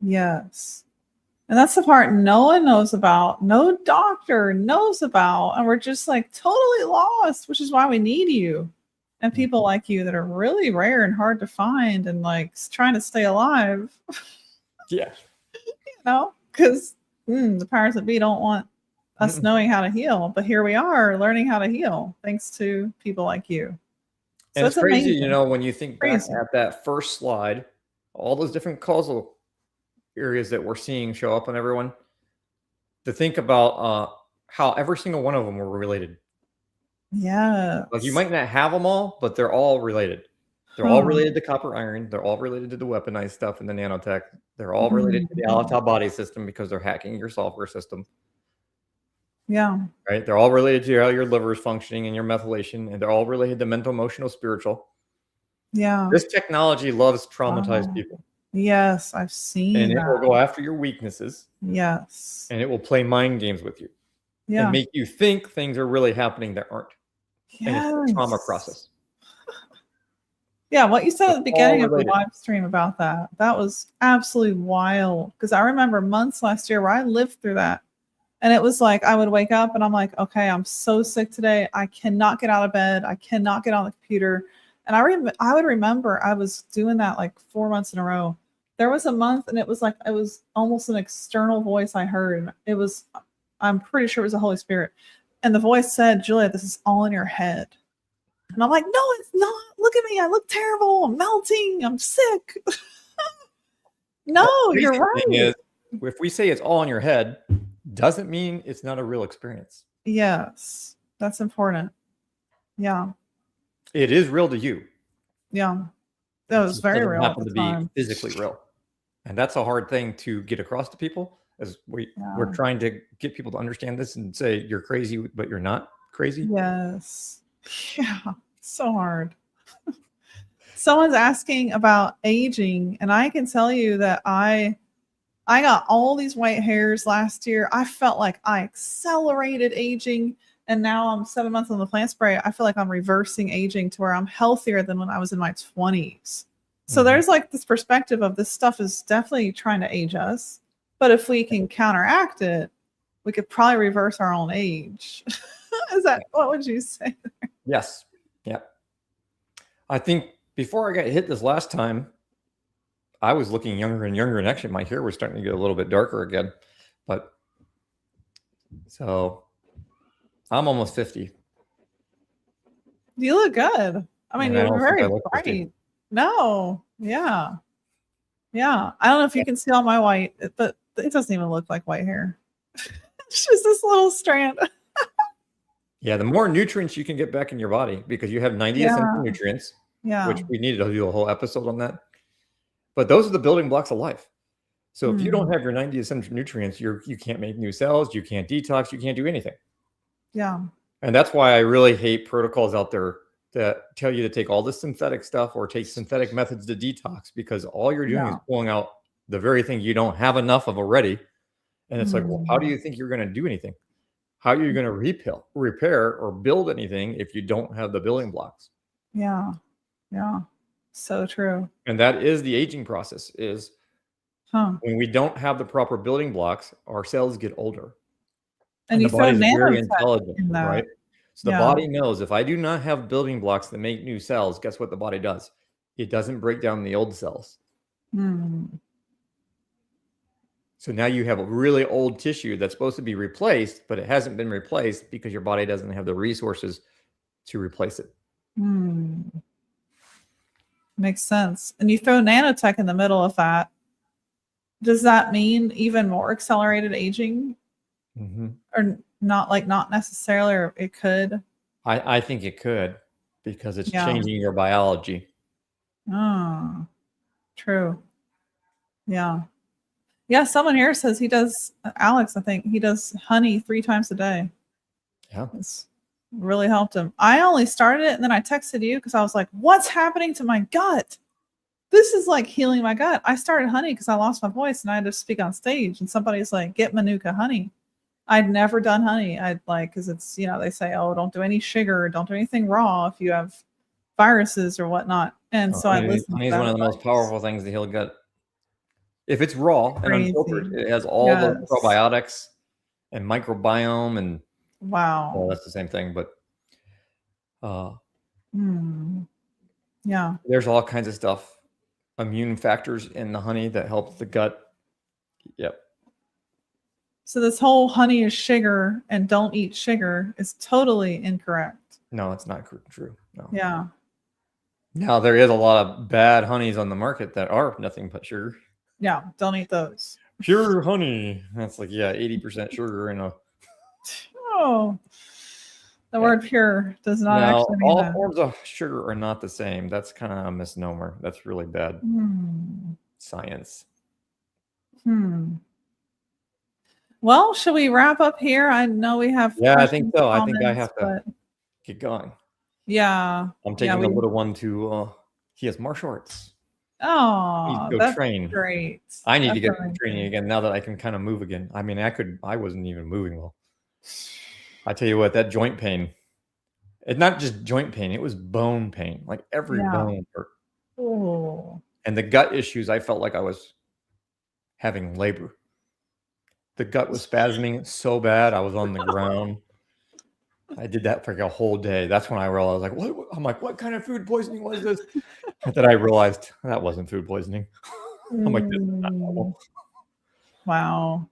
Yes. And that's the part no one knows about, no doctor knows about, and we're just like totally lost, which is why we need you and people like you that are really rare and hard to find and like trying to stay alive. Yeah. Because the powers that be don't want us knowing how to heal, but here we are learning how to heal thanks to people like you. So and it's crazy, amazing. When you think back at that first slide all those different causal areas that we're seeing show up on everyone, to think about how every single one of them were related. Yeah. Like you might not have them all, but they're all related. They're all related to copper iron. They're all related to the weaponized stuff in the nanotech. They're all related to the Aleph Tav Body System because they're hacking your software system. Yeah. Right? They're all related to how your liver is functioning and your methylation, and they're all related to mental, emotional, spiritual. Yeah. This technology loves traumatized people. Yes, I've seen And it that. will go after your weaknesses. Yes. And it will play mind games with you. Yeah. And make you think things are really happening that aren't. Yes. And it's a trauma process. Yeah, what you said at the beginning of the related. live stream about that was absolutely wild. Because I remember months last year where I lived through that. And it was like I would wake up and I'm like, okay, I'm so sick today. I cannot get out of bed. I cannot get on the computer. And I would remember I was doing that like 4 months in a row. There was a month and it was like it was almost an external voice I heard. It was, I'm pretty sure it was the Holy Spirit. And the voice said, Julia, this is all in your head. And I'm like, no, it's not. Look at me. I look terrible. I'm melting. I'm sick. No, you're right. Is, if we say it's all in your head, doesn't mean it's not a real experience. Yes, that's important. Yeah. It is real to you. Yeah. That was very real. Happen to be physically real. And that's a hard thing to get across to people, as we're trying to get people to understand this and say you're crazy, but you're not crazy. Yes. Yeah. So hard. Someone's asking about aging, and I can tell you that I got all these white hairs last year. I felt like I accelerated aging, and now I'm 7 months on the plant spray. I feel like I'm reversing aging to where I'm healthier than when I was in my 20s. So there's like this perspective of this stuff is definitely trying to age us, but if we can counteract it, we could probably reverse our own age. Is that, what would you say? Yes. Yeah. I think before I got hit this last time, I was looking younger and younger, and actually my hair was starting to get a little bit darker again. But so I'm almost 50. You look good. I mean, you're very bright. 50. No. Yeah. Yeah. I don't know if you can see all my white, but it doesn't even look like white hair. It's just this little strand. Yeah. The more nutrients you can get back in your body, because you have 90 essential nutrients, which we needed to do a whole episode on that. But those are the building blocks of life. So if you don't have your 90 essential nutrients, you can't make new cells, you can't detox, you can't do anything. Yeah. And that's why I really hate protocols out there that tell you to take all this synthetic stuff or take synthetic methods to detox, because all you're doing is pulling out the very thing you don't have enough of already. And it's like, well, how do you think you're going to do anything? How are you going to repair or build anything if you don't have the building blocks? Yeah. Yeah. So true. And that is the aging process, is when we don't have the proper building blocks, our cells get older. And the body is very intelligent, right? So the body knows, if I do not have building blocks that make new cells, guess what the body does? It doesn't break down the old cells. So now you have a really old tissue that's supposed to be replaced, but it hasn't been replaced because your body doesn't have the resources to replace it. Makes sense. And you throw nanotech in the middle of that. Does that mean even more accelerated aging? Or not necessarily, or it could? I think it could, because it's changing your biology. Oh, true. Yeah. Yeah, someone here says he does, Alex, I think, he does honey 3 times a day. Yeah. It's really helped him. I only started it and then I texted you because I was like, what's happening to my gut? This is like healing my gut. I started honey because I lost my voice and I had to speak on stage, and somebody's like, get Manuka honey. I'd never done honey. I'd like, because it's, they say, oh, don't do any sugar, don't do anything raw if you have viruses or whatnot. And so I listened. Honey is one of the most powerful things to heal gut. If it's raw and unfiltered, it has all the probiotics and microbiome and well, that's the same thing, but there's all kinds of stuff, immune factors in the honey that help the gut. Yep. So this whole honey is sugar and don't eat sugar is totally incorrect. No, it's not true. No. Yeah. Now there is a lot of bad honeys on the market that are nothing but sugar. Yeah, don't eat those. Pure honey. That's like, yeah, 80% sugar in a. Oh, the Yeah. word pure does not Now, actually mean all that. forms of sugar are not the same. That's kind of a misnomer. That's really bad science. Well, should we wrap up here? I know we have Yeah, I think questions, so. I think I comments, have to but get going. yeah, I'm yeah, taking the little one to, he has martial arts. He needs oh, to go that's train. great. I need to That's get amazing. training again now that I can kind of move again. I mean, I wasn't even moving well. I tell you what, that joint pain, it's not just joint pain, it was bone pain. Like every Yeah. bone hurt. Oh, And the gut issues, I felt like I was having labor. The gut was spasming so bad, I was on the ground. I did that for like a whole day. That's when I realized, like, what? I'm like, what kind of food poisoning was this? And then I realized that wasn't food poisoning. I'm like, this is not normal. wow,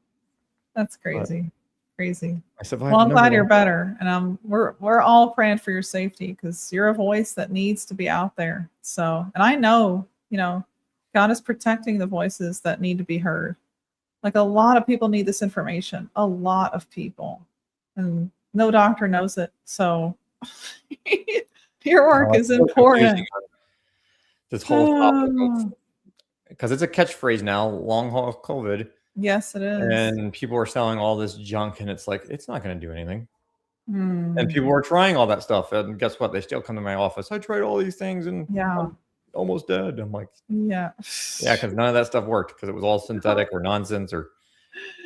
that's But crazy, crazy. I survived Well, I'm another glad you're one. better, and we're all praying for your safety because you're a voice that needs to be out there. So, and I know, God is protecting the voices that need to be heard. Like a lot of people need this information, a lot of people, and no doctor knows it. So, your work is It's so confusing, important. this whole topic of, because it's a catchphrase now, long haul COVID, Yes, it is. and people are selling all this junk, and it's like, it's not going to do anything. And people Hmm. are trying all that stuff, and guess what? They still come to my office. I tried all these things, and Yeah. I'm almost dead. I'm like, Yeah. yeah, because none of that stuff worked because it was all synthetic or nonsense. Or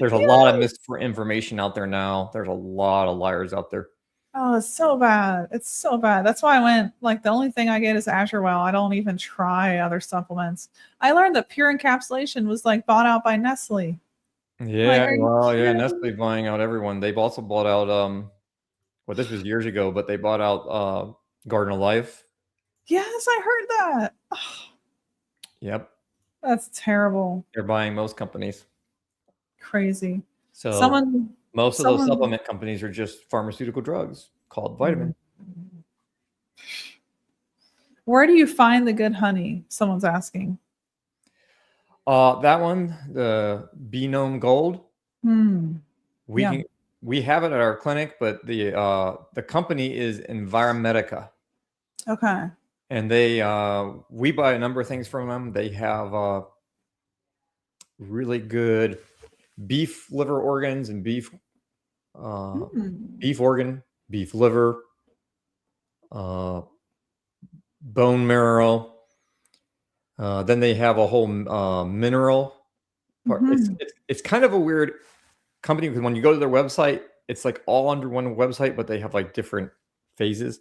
there's a lot of Yes. misinformation out there now. There's a lot of liars out there. Oh, it's so bad. It's so bad. That's why I went, like, the only thing I get is Azure Well. I don't even try other supplements. I learned that pure encapsulation was like bought out by Nestle. Like, Yeah, are you well, yeah, kidding Nestle me? buying out everyone. They've also bought out well, this was years ago, but they bought out Garden of Life. Yes, I heard that. Oh, Yep. that's terrible. They're buying most companies. Crazy. So Someone, most of those someone, supplement companies are just pharmaceutical drugs called mm. vitamin. Where do you find the good honey? Someone's asking. That one, the Genome Gold, Hmm. we Yeah. can we have it at our clinic, but the company is Enviromedica, Okay. and they we buy a number of things from them. They have really good beef liver organs and Hmm. beef organ, beef liver, uh, bone marrow. Then they have a whole mineral part. Mhm. It's kind of a weird company because when you go to their website, it's like all under one website, but they have like different phases.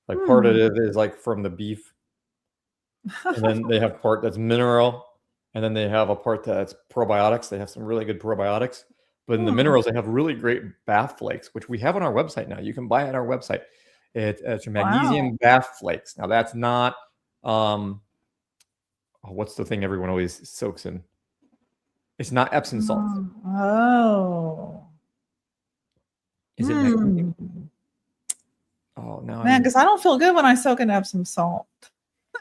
Like part of Hmm. it is like from the beef, and then they have part that's mineral, and then they have a part that's probiotics. They have some really good probiotics. But in the Hmm. minerals, they have really great bath flakes, which we have on our website now. You can buy it on our website. It's your Wow. magnesium bath flakes. Now that's not what's the thing everyone always soaks in? It's not Epsom salts. Oh. Is it magnesium? Hmm. Oh, now Man, I'm because I don't feel good when I soak in Epsom salt.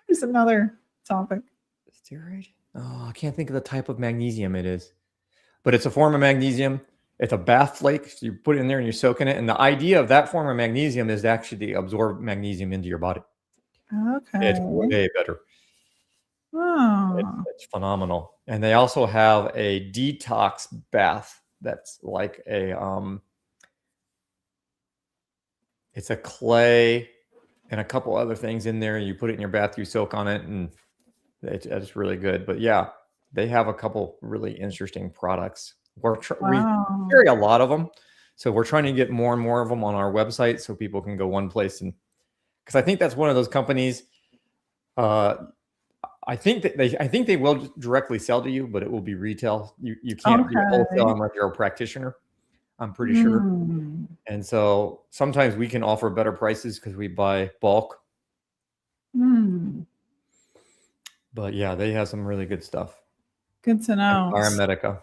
There's another topic. steroid. Oh, I can't think of the type of magnesium it is, but it's a form of magnesium. It's a bath flake. So you put it in there and you're soaking it. And the idea of that form of magnesium is actually to absorb magnesium into your body. It's Okay. way better. Oh. It's phenomenal. And they also have a detox bath that's like it's a clay and a couple other things in there. You put it in your bath, you soak on it, and it's really good. But yeah, they have a couple really interesting products. We Wow. carry a lot of them, so we're trying to get more and more of them on our website so people can go one place. And because I think that's one of those companies. I think they will directly sell to you, but it will be retail. You can't do wholesale Okay. unless you're a practitioner. I'm pretty sure. Hmm. And so sometimes we can offer better prices because we buy bulk. Hmm. But yeah, they have some really good stuff. Good to know. Enviromedica.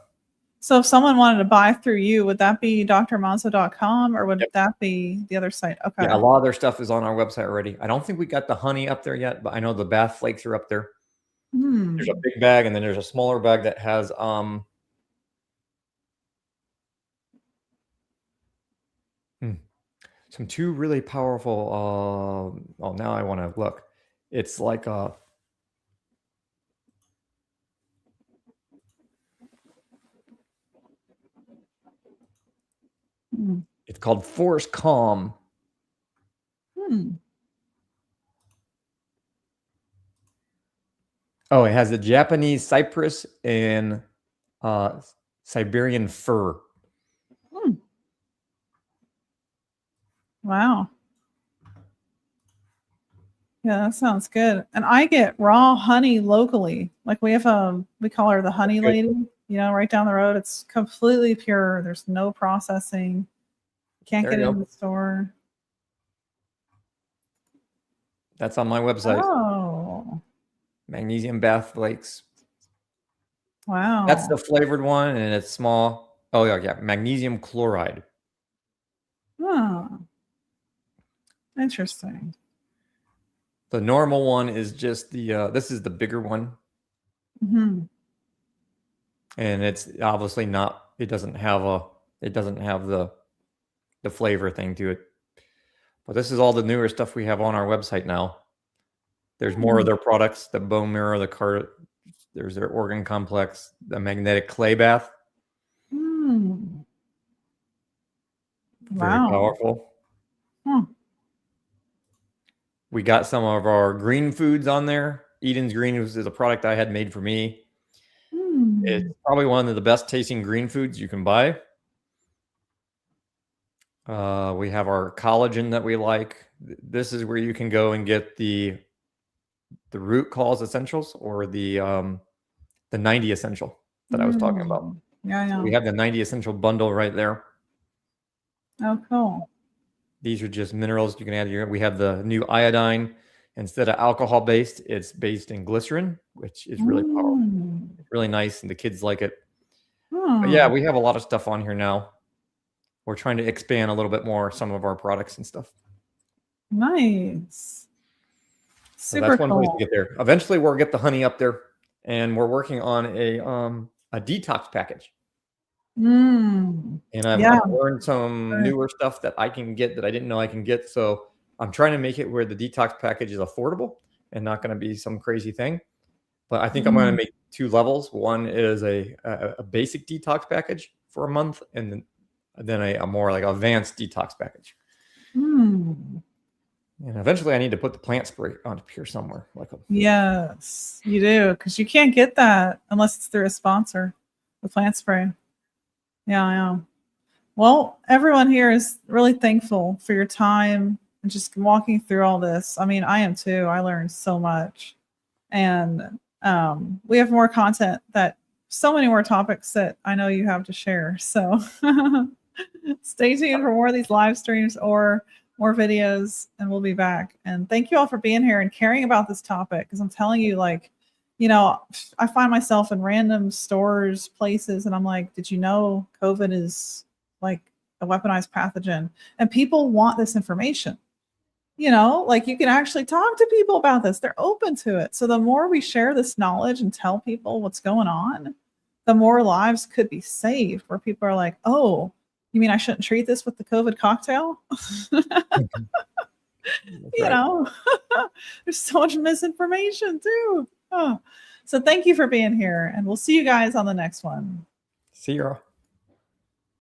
So if someone wanted to buy through you, would that be drmonzo.com or would that be the other site? Okay. Yeah, a lot of their stuff is on our website already. I don't think we got the honey up there yet, but I know the bath flakes are up there. There's a big bag, and then there's a smaller bag that has some 2 really powerful. Oh, now I want to look. It's like a. It's called Force Calm. Oh, it has the Japanese cypress and Siberian fir. Wow. Yeah, that sounds good. And I get raw honey locally. Like we have we call her the honey lady, you know, right down the road. It's completely pure. There's no processing. Can't get it in the store. That's on my website. Oh. Magnesium bath flakes. Wow. That's the flavored one, and it's small. Oh, yeah. Magnesium chloride. Oh. Interesting. The normal one is just the, this is the bigger one. And it's obviously not, it doesn't have the flavor thing to it. But this is all the newer stuff we have on our website now. There's more of their products, the bone marrow, there's their organ complex, the magnetic clay bath. Very powerful. We got some of our green foods on there. Eden's Green is a product I had made for me. It's probably one of the best tasting green foods you can buy. We have our collagen that we like. This is where you can go and get the root cause essentials or the 90 essential that I was talking about. Yeah. So we have the 90 essential bundle right there. Oh, cool. These are just minerals you can add. We have the new iodine. Instead of alcohol based, it's based in glycerin, which is really powerful. It's really nice, and the kids like it. But yeah, we have a lot of stuff on here now. We're trying to expand a little bit more some of our products and stuff. Nice. Super that's one cool. Place to get there. Eventually, we'll get the honey up there, and we're working on a detox package. And I've learned some newer stuff that I can get that I didn't know I can get. So I'm trying to make it where the detox package is affordable and not going to be some crazy thing. But I think I'm going to make 2 levels. One is a basic detox package for a month, and then a more like advanced detox package. And eventually I need to put the plant spray on here somewhere. Yes, you do. Because you can't get that unless it's through a sponsor, the plant spray. Yeah. Well, everyone here is really thankful for your time and just walking through all this. I mean, I am too. I learned so much. And we have more content so many more topics that I know you have to share. So stay tuned for more of these live streams or more videos, and we'll be back. And thank you all for being here and caring about this topic. Because I'm telling you, I find myself in random stores, places, and I'm like, did you know COVID is like a weaponized pathogen? And people want this information. You can actually talk to people about this. They're open to it. So the more we share this knowledge and tell people what's going on, the more lives could be saved, where people are like, oh, you mean I shouldn't treat this with the COVID cocktail? There's so much misinformation too. Oh. So thank you for being here, and we'll see you guys on the next one. See you.